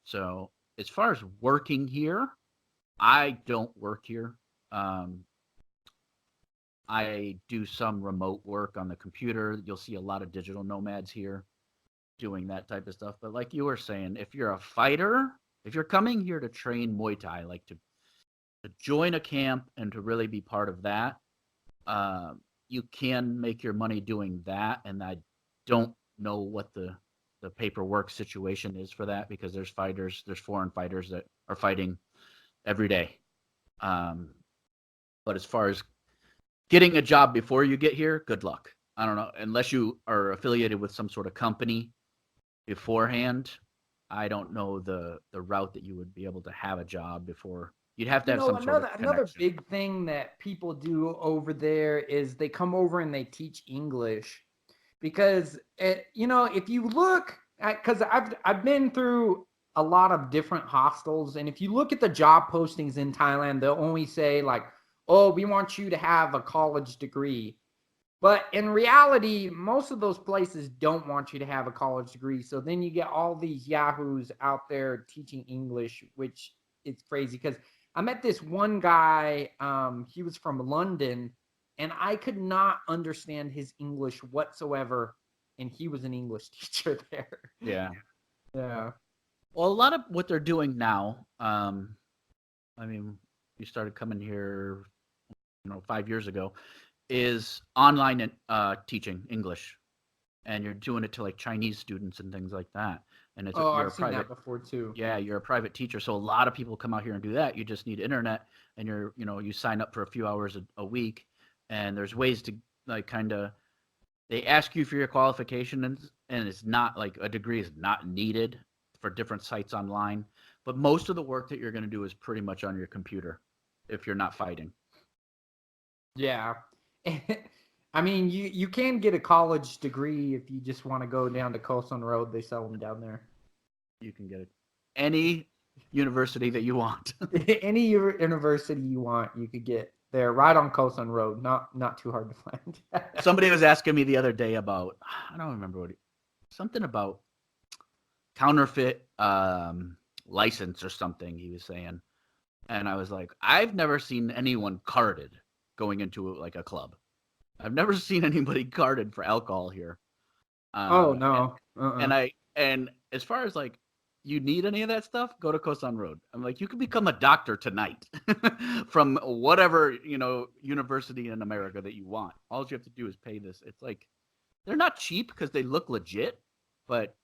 So as far as working here, I don't work here. I do some remote work on the computer. You'll see a lot of digital nomads here doing that type of stuff. But like you were saying, if you're a fighter, if you're coming here to train Muay Thai, like to join a camp and to really be part of that, you can make your money doing that. And I don't know what the paperwork situation is for that because there's foreign fighters that are fighting every day. But as far as getting a job before you get here, good luck. I don't know. Unless you are affiliated with some sort of company beforehand, I don't know the route that you would be able to have a job before. You'd have to have some sort of another connection. big thing that people do over there is they come over and they teach English because if you look at, because I've been through a lot of different hostels, and if you look at the job postings in Thailand, they'll only say like, oh, we want you to have a college degree. But in reality, most of those places don't want you to have a college degree. So then you get all these yahoos out there teaching English, which is crazy because I met this one guy. He was from London, and I could not understand his English whatsoever. And he was an English teacher there. Yeah. Yeah. Well, a lot of what they're doing now, I mean, you started coming here, 5 years ago, is online teaching English, and you're doing it to like Chinese students and things like that. And Oh, you're I've a seen private, that before too. yeah, you're a private teacher. So a lot of people come out here and do that. You just need internet, and you sign up for a few hours a week, and there's ways to like kind of they ask you for your qualification, and it's not like a degree is not needed for different sites online. But most of the work that you're going to do is pretty much on your computer if you're not fighting. Yeah. I mean, you can get a college degree if you just want to go down to Coastal Road. They sell them down there. You can get any university that you want. Any university you want, you could get there right on Coastal Road. Not too hard to find. Somebody was asking me the other day about, I don't remember something about counterfeit license or something he was saying. And I was like, I've never seen anyone carded going into like a club. I've never seen anybody carded for alcohol here. Oh no. And as far as like you need any of that stuff, go to Coast on Road. I'm like, you can become a doctor tonight from whatever university in America that you want. All you have to do is pay this. It's like they're not cheap because they look legit, but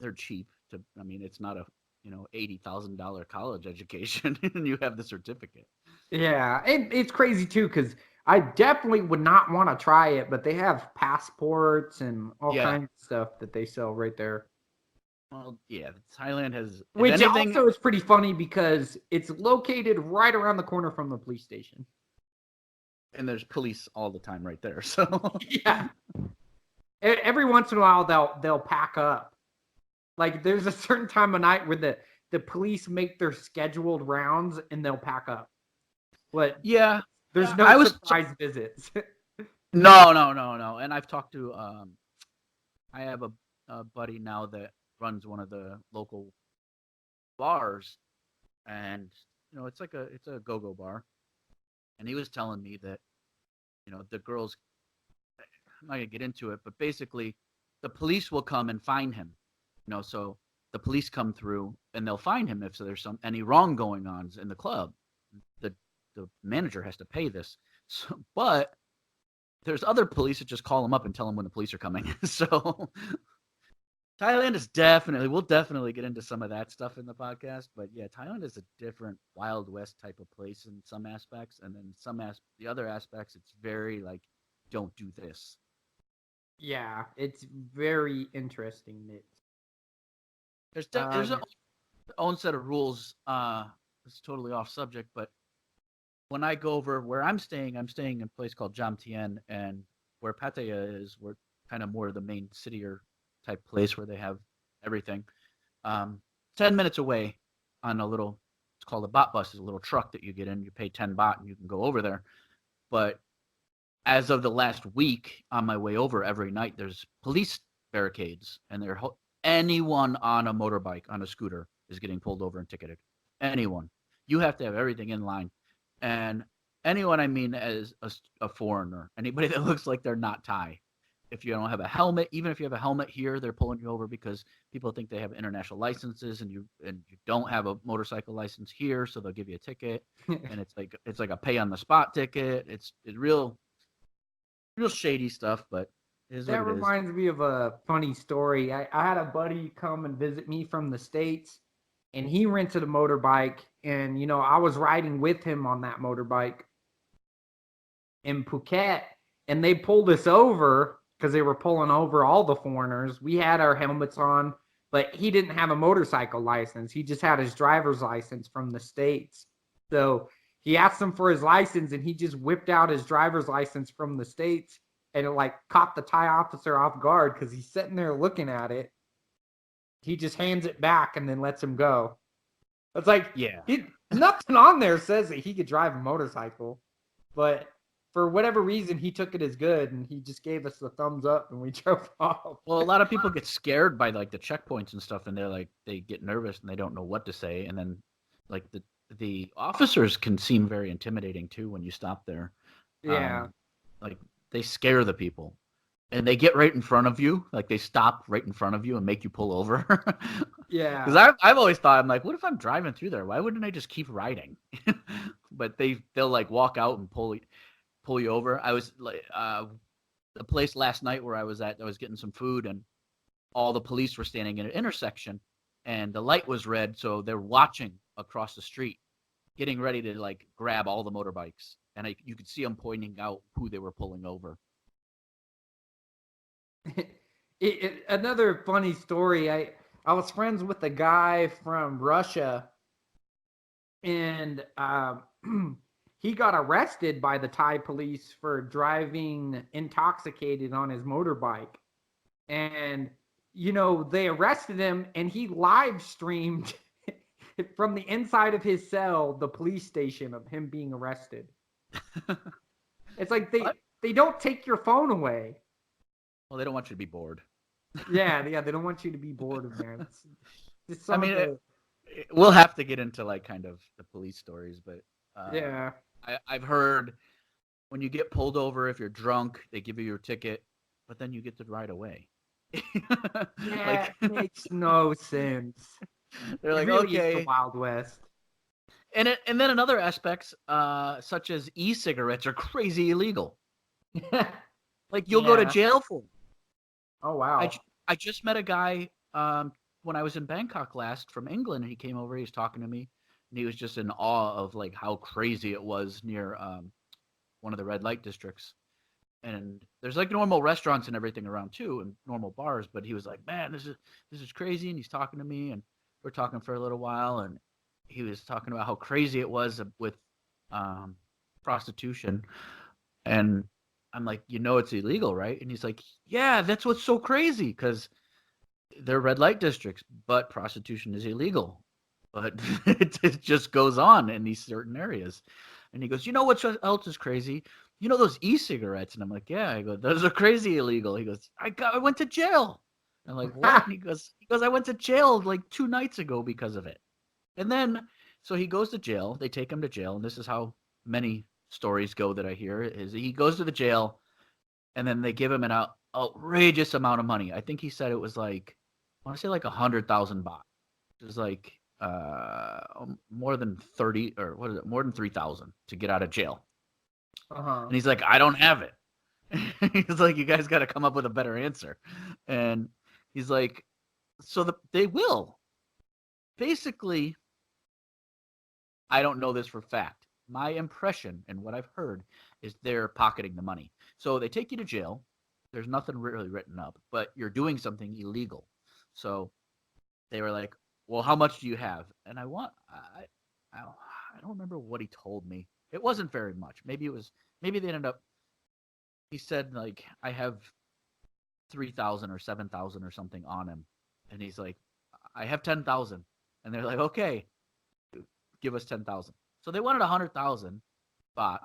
they're cheap. It's not a $80,000 college education, and you have the certificate. Yeah, it's crazy too because I definitely would not want to try it, but they have passports and all kinds of stuff that they sell right there. Well, yeah, Thailand has. Which also is pretty funny because it's located right around the corner from the police station. And there's police all the time right there. So yeah, every once in a while they'll pack up. Like there's a certain time of night where the police make their scheduled rounds and they'll pack up. But yeah, there's no surprise visits. No. And I've talked to I have a buddy now that runs one of the local bars, and it's a go-go bar, and he was telling me that the girls, I'm not going to get into it, but basically the police will come and find him. So the police come through and they'll find him if there's any wrong going on in the club. The manager has to pay this. So, but there's other police that just call him up and tell him when the police are coming. So Thailand is we'll definitely get into some of that stuff in the podcast. But yeah, Thailand is a different Wild West type of place in some aspects. And then the other aspects, it's very like, don't do this. Yeah, it's very interesting. There's their own set of rules. It's totally off subject, but when I go over where I'm staying in a place called Jam Tien, and where Pattaya is, we're kind of more of the main city or type place where they have everything. 10 minutes away on it's called a bot bus, is a little truck that you get in. You pay 10 baht and you can go over there. But as of the last week, on my way over, every night there's police barricades, and anyone on a motorbike, on a scooter, is getting pulled over and ticketed. Anyone. You have to have everything in line. And anyone, I mean, as a foreigner, anybody that looks like they're not Thai. If you don't have a helmet, even if you have a helmet here, they're pulling you over because people think they have international licenses, and you don't have a motorcycle license here, so they'll give you a ticket. And it's like a pay on the spot ticket. It's real shady stuff, but that reminds me of a funny story. I had a buddy come and visit me from the States, and he rented a motorbike, and I was riding with him on that motorbike in Phuket, and they pulled us over because they were pulling over all the foreigners. We had our helmets on, but he didn't have a motorcycle license. He just had his driver's license from the States. So he asked him for his license, and he just whipped out his driver's license from the States, and it caught the Thai officer off guard because he's sitting there looking at it. He just hands it back and then lets him go. It's like, yeah, nothing on there says that he could drive a motorcycle, but for whatever reason, he took it as good, and he just gave us the thumbs up, and we drove off. Well, a lot of people get scared by the checkpoints and stuff, and they get nervous and they don't know what to say, and then the officers can seem very intimidating too when you stop there. Yeah, they scare the people, and they get right in front of you. They stop right in front of you and make you pull over. Yeah, because I've always thought, I'm like, what if I'm driving through there? Why wouldn't I just keep riding? But they'll walk out and pull you over. I was the place last night where I was at, I was getting some food, and all the police were standing in an intersection, and the light was red, so they're watching across the street, getting ready to grab all the motorbikes, and you could see them pointing out who they were pulling over. Another funny story. I was friends with a guy from Russia, and he got arrested by the Thai police for driving intoxicated on his motorbike. And, they arrested him, and he live streamed from the inside of his cell, the police station, of him being arrested. It's like they don't take your phone away. Well, they don't want you to be bored. Yeah, they don't want you to be bored in there. We'll have to get into kind of the police stories, but yeah. I've heard when you get pulled over, if you're drunk, they give you your ticket, but then you get to ride away. Yeah, it makes no sense. They're like, really okay, is the Wild West. And then in other aspects, such as e-cigarettes, are crazy illegal. You'll go to jail for them. Oh wow! I just met a guy when I was in Bangkok last from England, and he came over. He was talking to me, and he was just in awe of how crazy it was near one of the red light districts. And there's normal restaurants and everything around too, and normal bars. But he was like, "Man, this is crazy." And he's talking to me, and we're talking for a little while, and he was talking about how crazy it was with prostitution. And I'm like, it's illegal, right? And he's like, yeah, that's what's so crazy, because they're red light districts, but prostitution is illegal. But it just goes on in these certain areas. And he goes, what else is crazy? Those e-cigarettes? And I'm like, yeah. I go, those are crazy illegal. He goes, I went to jail. I'm like, what? And he goes, I went to jail 2 nights ago because of it. And then, so he goes to jail. They take him to jail, and this is how many stories go that I hear is he goes to the jail, and then they give him an outrageous amount of money. I think he said it was like, I want to say like 100,000 baht, which is like more than 30 or what is it? More than 3,000 to get out of jail. And he's like, I don't have it. He's like, you guys got to come up with a better answer. And he's like, so they will. Basically, I don't know this for fact. My impression and what I've heard is they're pocketing the money. So they take you to jail. There's nothing really written up, but you're doing something illegal. So they were like, well, how much do you have? And I don't remember what he told me. It wasn't very much. Maybe they ended up, he said like, I have 3,000 or 7,000 or something on him. And he's like, I have 10,000. And they're like, okay, give us 10,000. So they wanted 100,000 baht.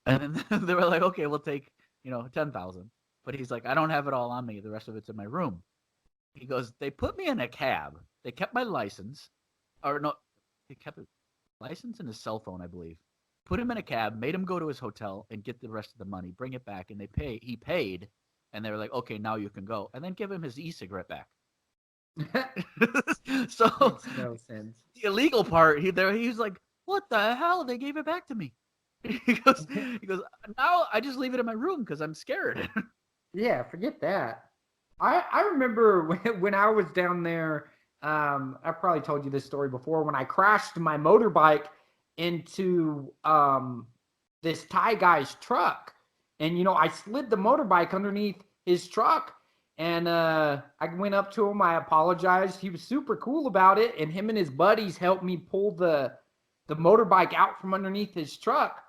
And then they were like, okay, we'll take, 10,000. But he's like, I don't have it all on me. The rest of it's in my room. He goes, they put me in a cab. They kept my license. Or no, they kept a license and his cell phone, I believe. Put him in a cab, made him go to his hotel and get the rest of the money, bring it back, and he paid. And they were like, okay, now you can go. And then give him his e-cigarette back. So Makes no sense. The illegal part, he was like, what the hell? They gave it back to me. He goes, now I just leave it in my room because I'm scared. Yeah, forget that. I remember when I was down there, I probably told you this story before, when I crashed my motorbike into this Thai guy's truck. And, I slid the motorbike underneath his truck. And I went up to him. I apologized. He was super cool about it. And him and his buddies helped me pull the motorbike out from underneath his truck.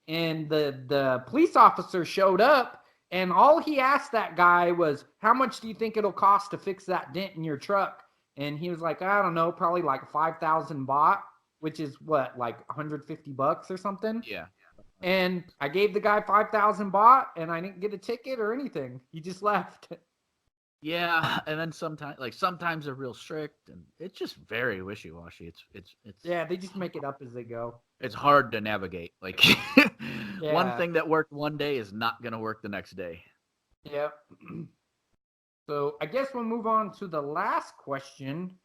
And the police officer showed up. And all he asked that guy was, how much do you think it'll cost to fix that dent in your truck? And he was like, I don't know, probably like 5,000 baht, which is what, like 150 bucks or something? Yeah. And I gave the guy 5,000 baht, and I didn't get a ticket or anything. He just left. Yeah, and then sometimes they're real strict, and it's just very wishy-washy. It's Yeah, they just make it up as they go. It's hard to navigate. Like Yeah. One thing that worked one day is not going to work the next day. Yep. So I guess we'll move on to the last question,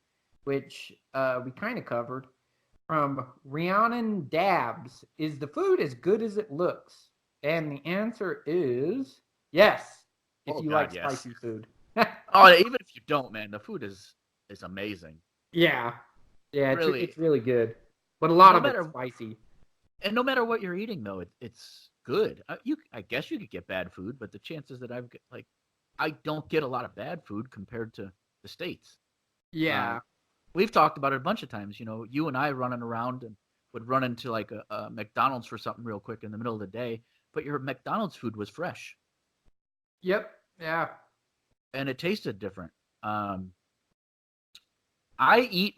which we kind of covered. From Rhiannon Dabs, is the food as good as it looks? And the answer is yes, if you like spicy food. Oh, even if you don't, man, the food is amazing. Yeah. Yeah, Really. it's really good. But a lot No of matter- it's spicy. And no matter what you're eating, though, it's good. I guess you could get bad food, but the chances that I don't get a lot of bad food compared to the States. Yeah. We've talked about it a bunch of times. You and I running around and would run into like a McDonald's for something real quick in the middle of the day, but your McDonald's food was fresh. Yep. Yeah. And it tasted different. I've been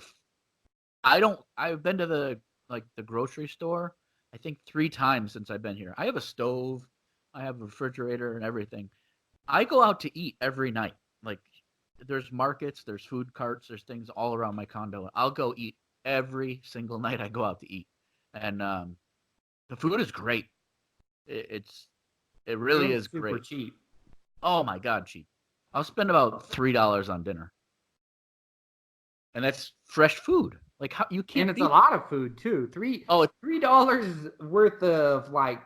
to the grocery store, I think 3 times since I've been here. I have a stove, I have a refrigerator and everything. I go out to eat every night. Like there's markets, there's food carts, there's things all around my condo. I'll go eat every single night I go out to eat. And the food is great. It really is super great. cheap. Oh my God, cheap. I'll spend about $3 on dinner. And that's fresh food. Like how you can't. And it's a lot of food too. $3 worth of like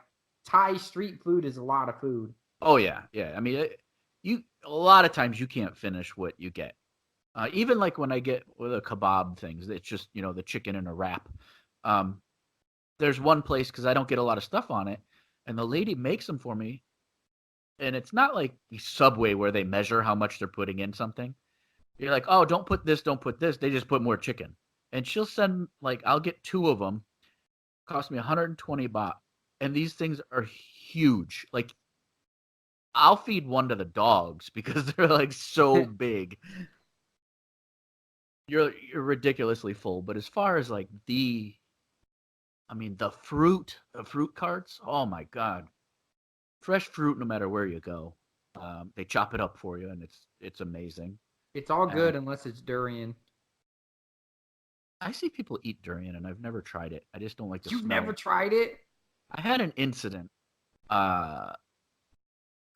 Thai street food is a lot of food. Oh yeah. I mean, a lot of times you can't finish what you get. Even like when I get with the kebab things, it's just the chicken in a wrap. There's one place because I don't get a lot of stuff on it, and the lady makes them for me, and it's not like the Subway where they measure how much they're putting in something. You're like, oh, don't put this. They just put more chicken. And she'll send, I'll get 2 of them. Cost me 120 baht. And these things are huge. Like, I'll feed one to the dogs because they're, so big. You're ridiculously full. But as far as, the fruit carts, oh, my God. Fresh fruit no matter where you go. They chop it up for you, and it's amazing. It's all good unless it's durian. I see people eat durian, and I've never tried it. I just don't like the smell. You've never tried it? I had an incident. I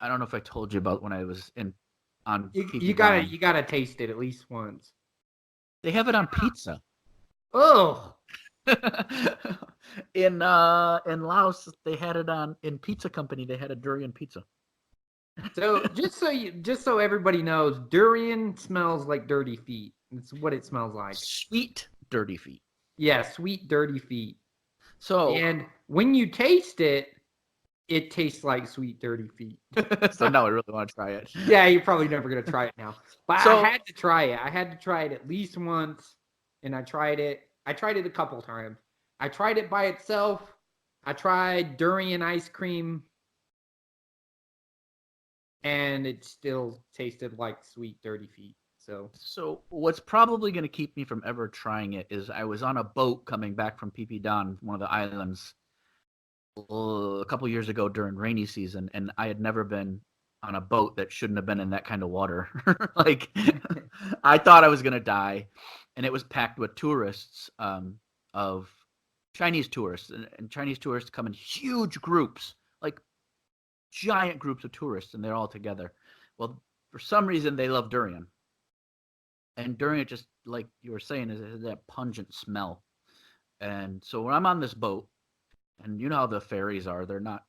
don't know if I told you about when I was on You PP Don. gotta taste it at least once. They have it on pizza. Oh, In Laos, they had it on in Pizza Company. They had a durian pizza. so just so everybody knows, durian smells like dirty feet. It's what it smells like. Sweet dirty feet. Yeah, sweet dirty feet. So And when you taste it, it tastes like sweet dirty feet. so now I really want to try it. Yeah, you're probably never gonna try it now. But So- I had to try it. I had to try it at least once, and I tried it. I tried it a couple times. I tried it by itself. I tried durian ice cream, and it still tasted like sweet dirty feet. So what's probably going to keep me from ever trying it is I was on a boat coming back from PP Don, one of the islands, a couple years ago during rainy season, and I had never been on a boat that shouldn't have been in that kind of water. Like, I thought I was going to die, and it was packed with tourists, of Chinese tourists, and Chinese tourists come in huge groups, like giant groups of tourists, and they're all together. Well, for some reason, they love durian. And durian, just like you were saying, is it has that pungent smell. And so when I'm on this boat, and you know how the ferries are, they're not.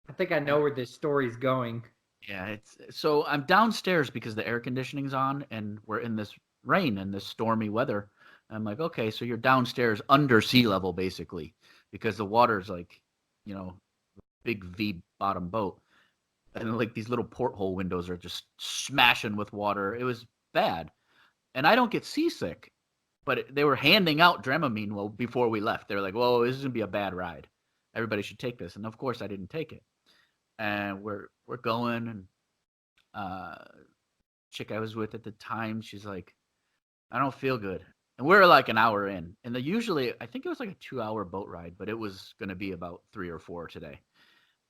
I think I know where this story's going. Yeah, so I'm downstairs because the air conditioning's on, and we're in this rain and this stormy weather. I'm like, okay, so you're downstairs under sea level basically, because the water's like, big V bottom boat, and like these little porthole windows are just smashing with water. It was bad, and I don't get seasick, but they were handing out Dramamine before we left. They were like, "Whoa, this is gonna be a bad ride. Everybody should take this." And of course, I didn't take it. And we're going, and chick I was with at the time, she's like, "I don't feel good." And we're like an hour in, and usually I think it was like a 2-hour boat ride, but it was gonna be about 3 or 4 today.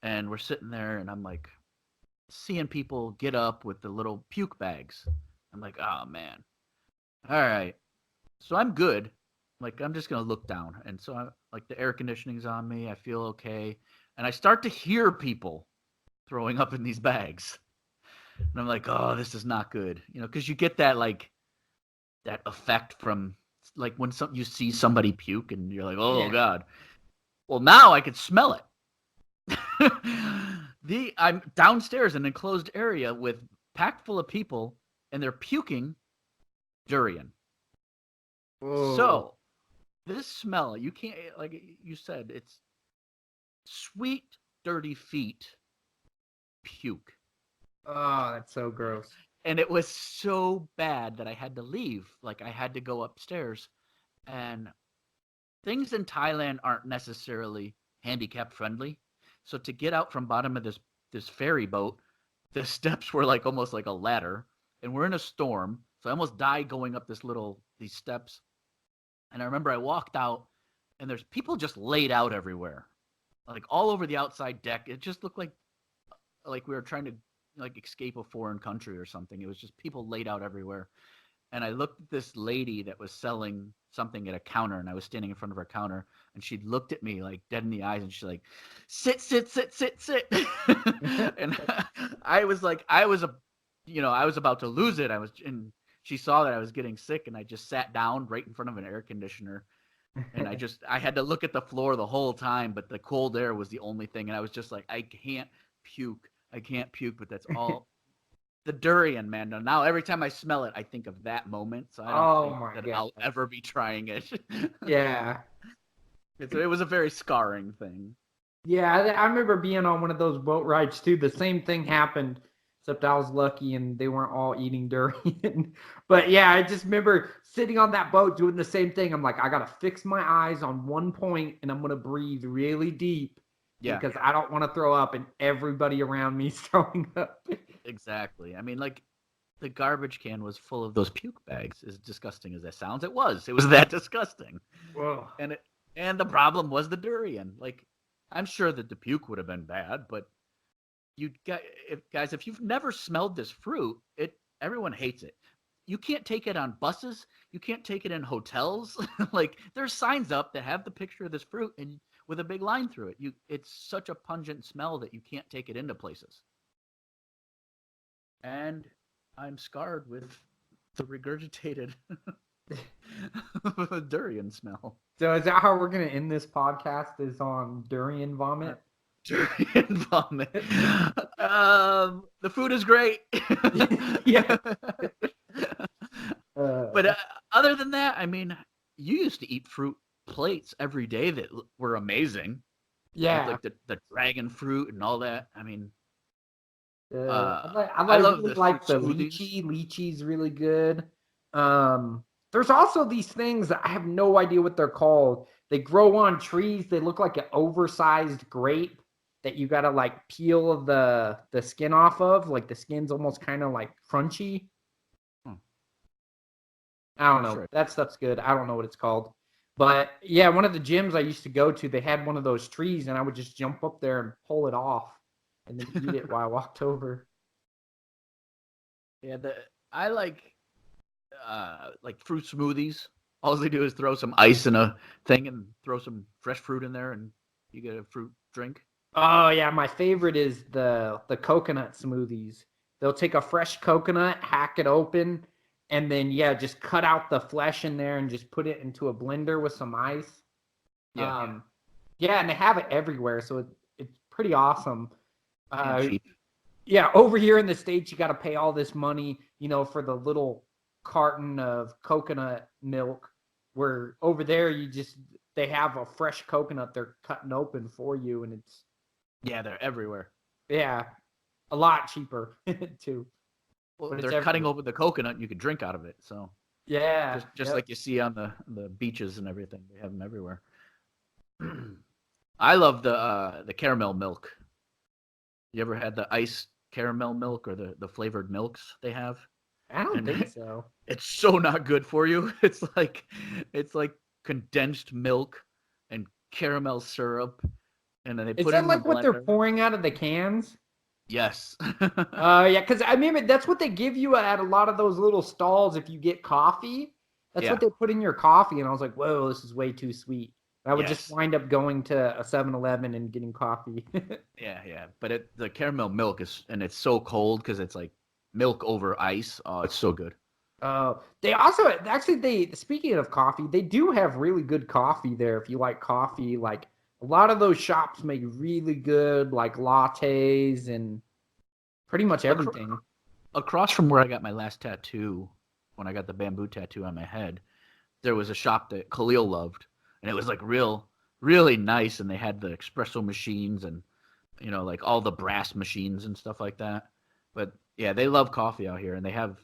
And we're sitting there, and I'm like seeing people get up with the little puke bags. I'm like, oh man, all right. So I'm good. Like, I'm just gonna look down, and so like the air conditioning's on me. I feel okay, and I start to hear people throwing up in these bags, and I'm like, oh, this is not good, because you get that that effect from like when you see somebody puke, and you're like, oh Yeah. god. Well, now I could smell it. I'm downstairs in an enclosed area with packed full of people, and they're puking durian. Whoa. So this smell, you can't, like you said, it's sweet, dirty feet, puke. Oh, that's so gross. And it was so bad that I had to leave. Like, I had to go upstairs. And things in Thailand aren't necessarily handicap friendly. So to get out from bottom of this ferry boat, the steps were like almost like a ladder. And we're in a storm. So I almost died going up these steps. And I remember I walked out, and there's people just laid out everywhere, like all over the outside deck. It just looked like we were trying to like escape a foreign country or something. It was just people laid out everywhere. And I looked at this lady that was selling something at a counter, and I was standing in front of her counter, and she looked at me like dead in the eyes, and she's like, sit, sit, sit, sit, sit. And I was like, I was about to lose it. And she saw that I was getting sick, and I just sat down right in front of an air conditioner. And I had to look at the floor the whole time, but the cold air was the only thing. And I was just like, I can't puke, but that's all. The durian, man. Now every time I smell it, I think of that moment. So I don't think that I'll ever be trying it. Yeah. It was a very scarring thing. Yeah, I remember being on one of those boat rides too. The same thing happened, except I was lucky and they weren't all eating durian. But yeah, I just remember sitting on that boat doing the same thing. I'm like, I got to fix my eyes on one point, and I'm going to breathe really deep. Yeah. Because I don't want to throw up, and everybody around me is throwing up. Exactly. I mean, like, the garbage can was full of those puke bags. As disgusting as that sounds, it was that disgusting. Whoa. And the problem was the durian. Like, I'm sure that the puke would have been bad, but if you've never smelled this fruit, everyone hates it. you can't take it on buses. You can't take it in hotels. Like there's signs up that have the picture of this fruit and with a big line through it. It's such a pungent smell that you can't take it into places. And I'm scarred with the regurgitated durian smell. So is that how we're gonna end this podcast? Is on durian vomit? Durian vomit. The food is great. Yeah. But other than that, I mean, you used to eat fruit plates every day that were amazing. Yeah. Like the dragon fruit and all that. I mean, I love the like the fruit lychee. Lychee's really good. There's also these things that I have no idea what they're called. They grow on trees. They look like an oversized grape that you gotta like peel the skin off of. Like the skin's almost kind of like crunchy. I don't know. Sure. That stuff's good. I don't know what it's called. But yeah, one of the gyms I used to go to, they had one of those trees, and I would just jump up there and pull it off and then eat it while I walked over. Yeah, I like fruit smoothies. All they do is throw some ice in a thing and throw some fresh fruit in there, and you get a fruit drink. Oh yeah, my favorite is the coconut smoothies. They'll take a fresh coconut, hack it open, and then just cut out the flesh in there and just put it into a blender with some ice. Yeah, and they have it everywhere, so it's pretty awesome. cheap. Yeah, over here in the States, you got to pay all this money, for the little carton of coconut milk. Where over there, they have a fresh coconut they're cutting open for you, and it's they're everywhere. a lot cheaper too. Well, But they're cutting open the coconut, and you can drink out of it. So just like you see on the beaches and everything, they have them everywhere. I love the caramel milk. You ever had the iced caramel milk or the flavored milks they have? I don't think so. It's so not good for you. It's like condensed milk and caramel syrup, and then they Is put it that in like the what they're blender. pouring out of the cans? Yes. Yeah, because I mean that's what they give you at a lot of those little stalls if you get coffee. That's what they put in your coffee, and I was like, whoa, this is way too sweet. I would just wind up going to a 7-Eleven and getting coffee. Yeah. But the caramel milk it's so cold because it's like milk over ice. Oh, it's so good. They also speaking of coffee, they do have really good coffee there. If you like coffee, like a lot of those shops make really good like lattes and pretty much everything. Across from where I got my last tattoo, when I got the bamboo tattoo on my head, there was a shop that Khalil loved, and it was like really nice, and they had the espresso machines and like all the brass machines and stuff like that. But yeah, they love coffee out here, and they have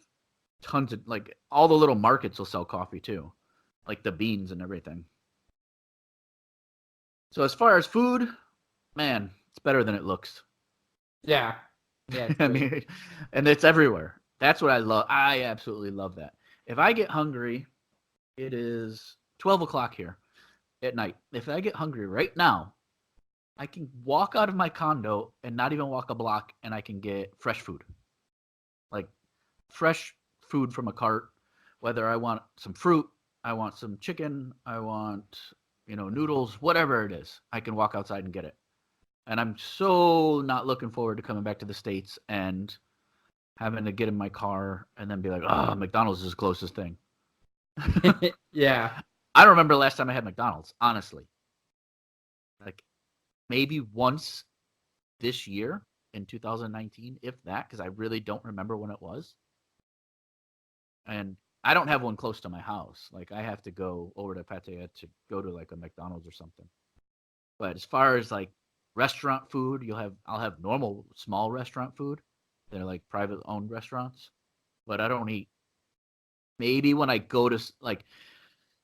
tons of like all the little markets will sell coffee too, like the beans and everything. So as far as food, man, it's better than it looks. Yeah. I mean, and it's everywhere. That's what I love. I absolutely love that. If I get hungry, it is 12 o'clock here at night. If I get hungry right now, I can walk out of my condo and not even walk a block, and I can get fresh food. Like fresh food from a cart, whether I want some fruit, I want some chicken, I want, noodles, whatever it is, I can walk outside and get it. And I'm so not looking forward to coming back to the States and having to get in my car and then be like, oh, McDonald's is the closest thing. Yeah. I don't remember the last time I had McDonald's, honestly. Like maybe once this year in 2019, if that, because I really don't remember when it was. And I don't have one close to my house. Like I have to go over to Pattaya to go to like a McDonald's or something. But as far as like restaurant food, I'll have normal small restaurant food. They're like private owned restaurants. But I don't eat. Maybe when I go to like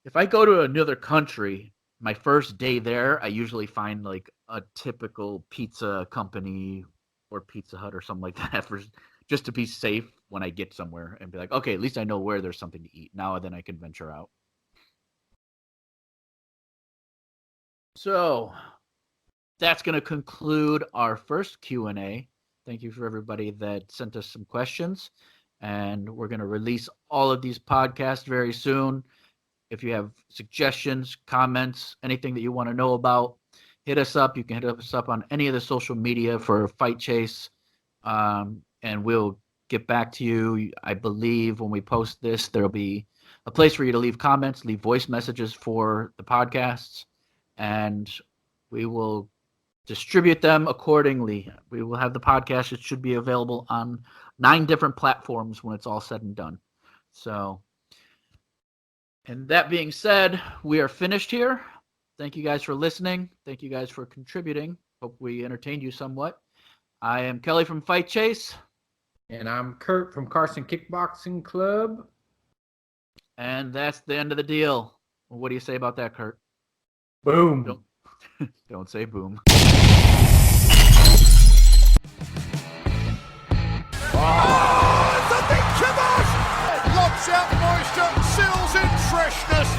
if I go to another country, my first day there, I usually find like a typical pizza company or Pizza Hut or something like that just to be safe when I get somewhere and be like, okay, at least I know where there's something to eat. Now then I can venture out. So that's going to conclude our first Q&A. Thank you for everybody that sent us some questions. and we're going to release all of these podcasts very soon. If you have suggestions, comments, anything that you want to know about, hit us up. You can hit us up on any of the social media for Fight Chase, and we'll get back to you. I believe when we post this, there'll be a place for you to leave comments, leave voice messages for the podcasts, and we will distribute them accordingly. We will have the podcast. It should be available on 9 different platforms when it's all said and done. So, and that being said, we are finished here. Thank you guys for listening. Thank you guys for contributing. Hope we entertained you somewhat. I am Kelly from Fight Chase. And I'm Kurt from Carson Kickboxing Club. And that's the end of the deal. What do you say about that, Kurt? Boom. Don't say boom. The big kibosh! Lobs out moisture, seals in freshness.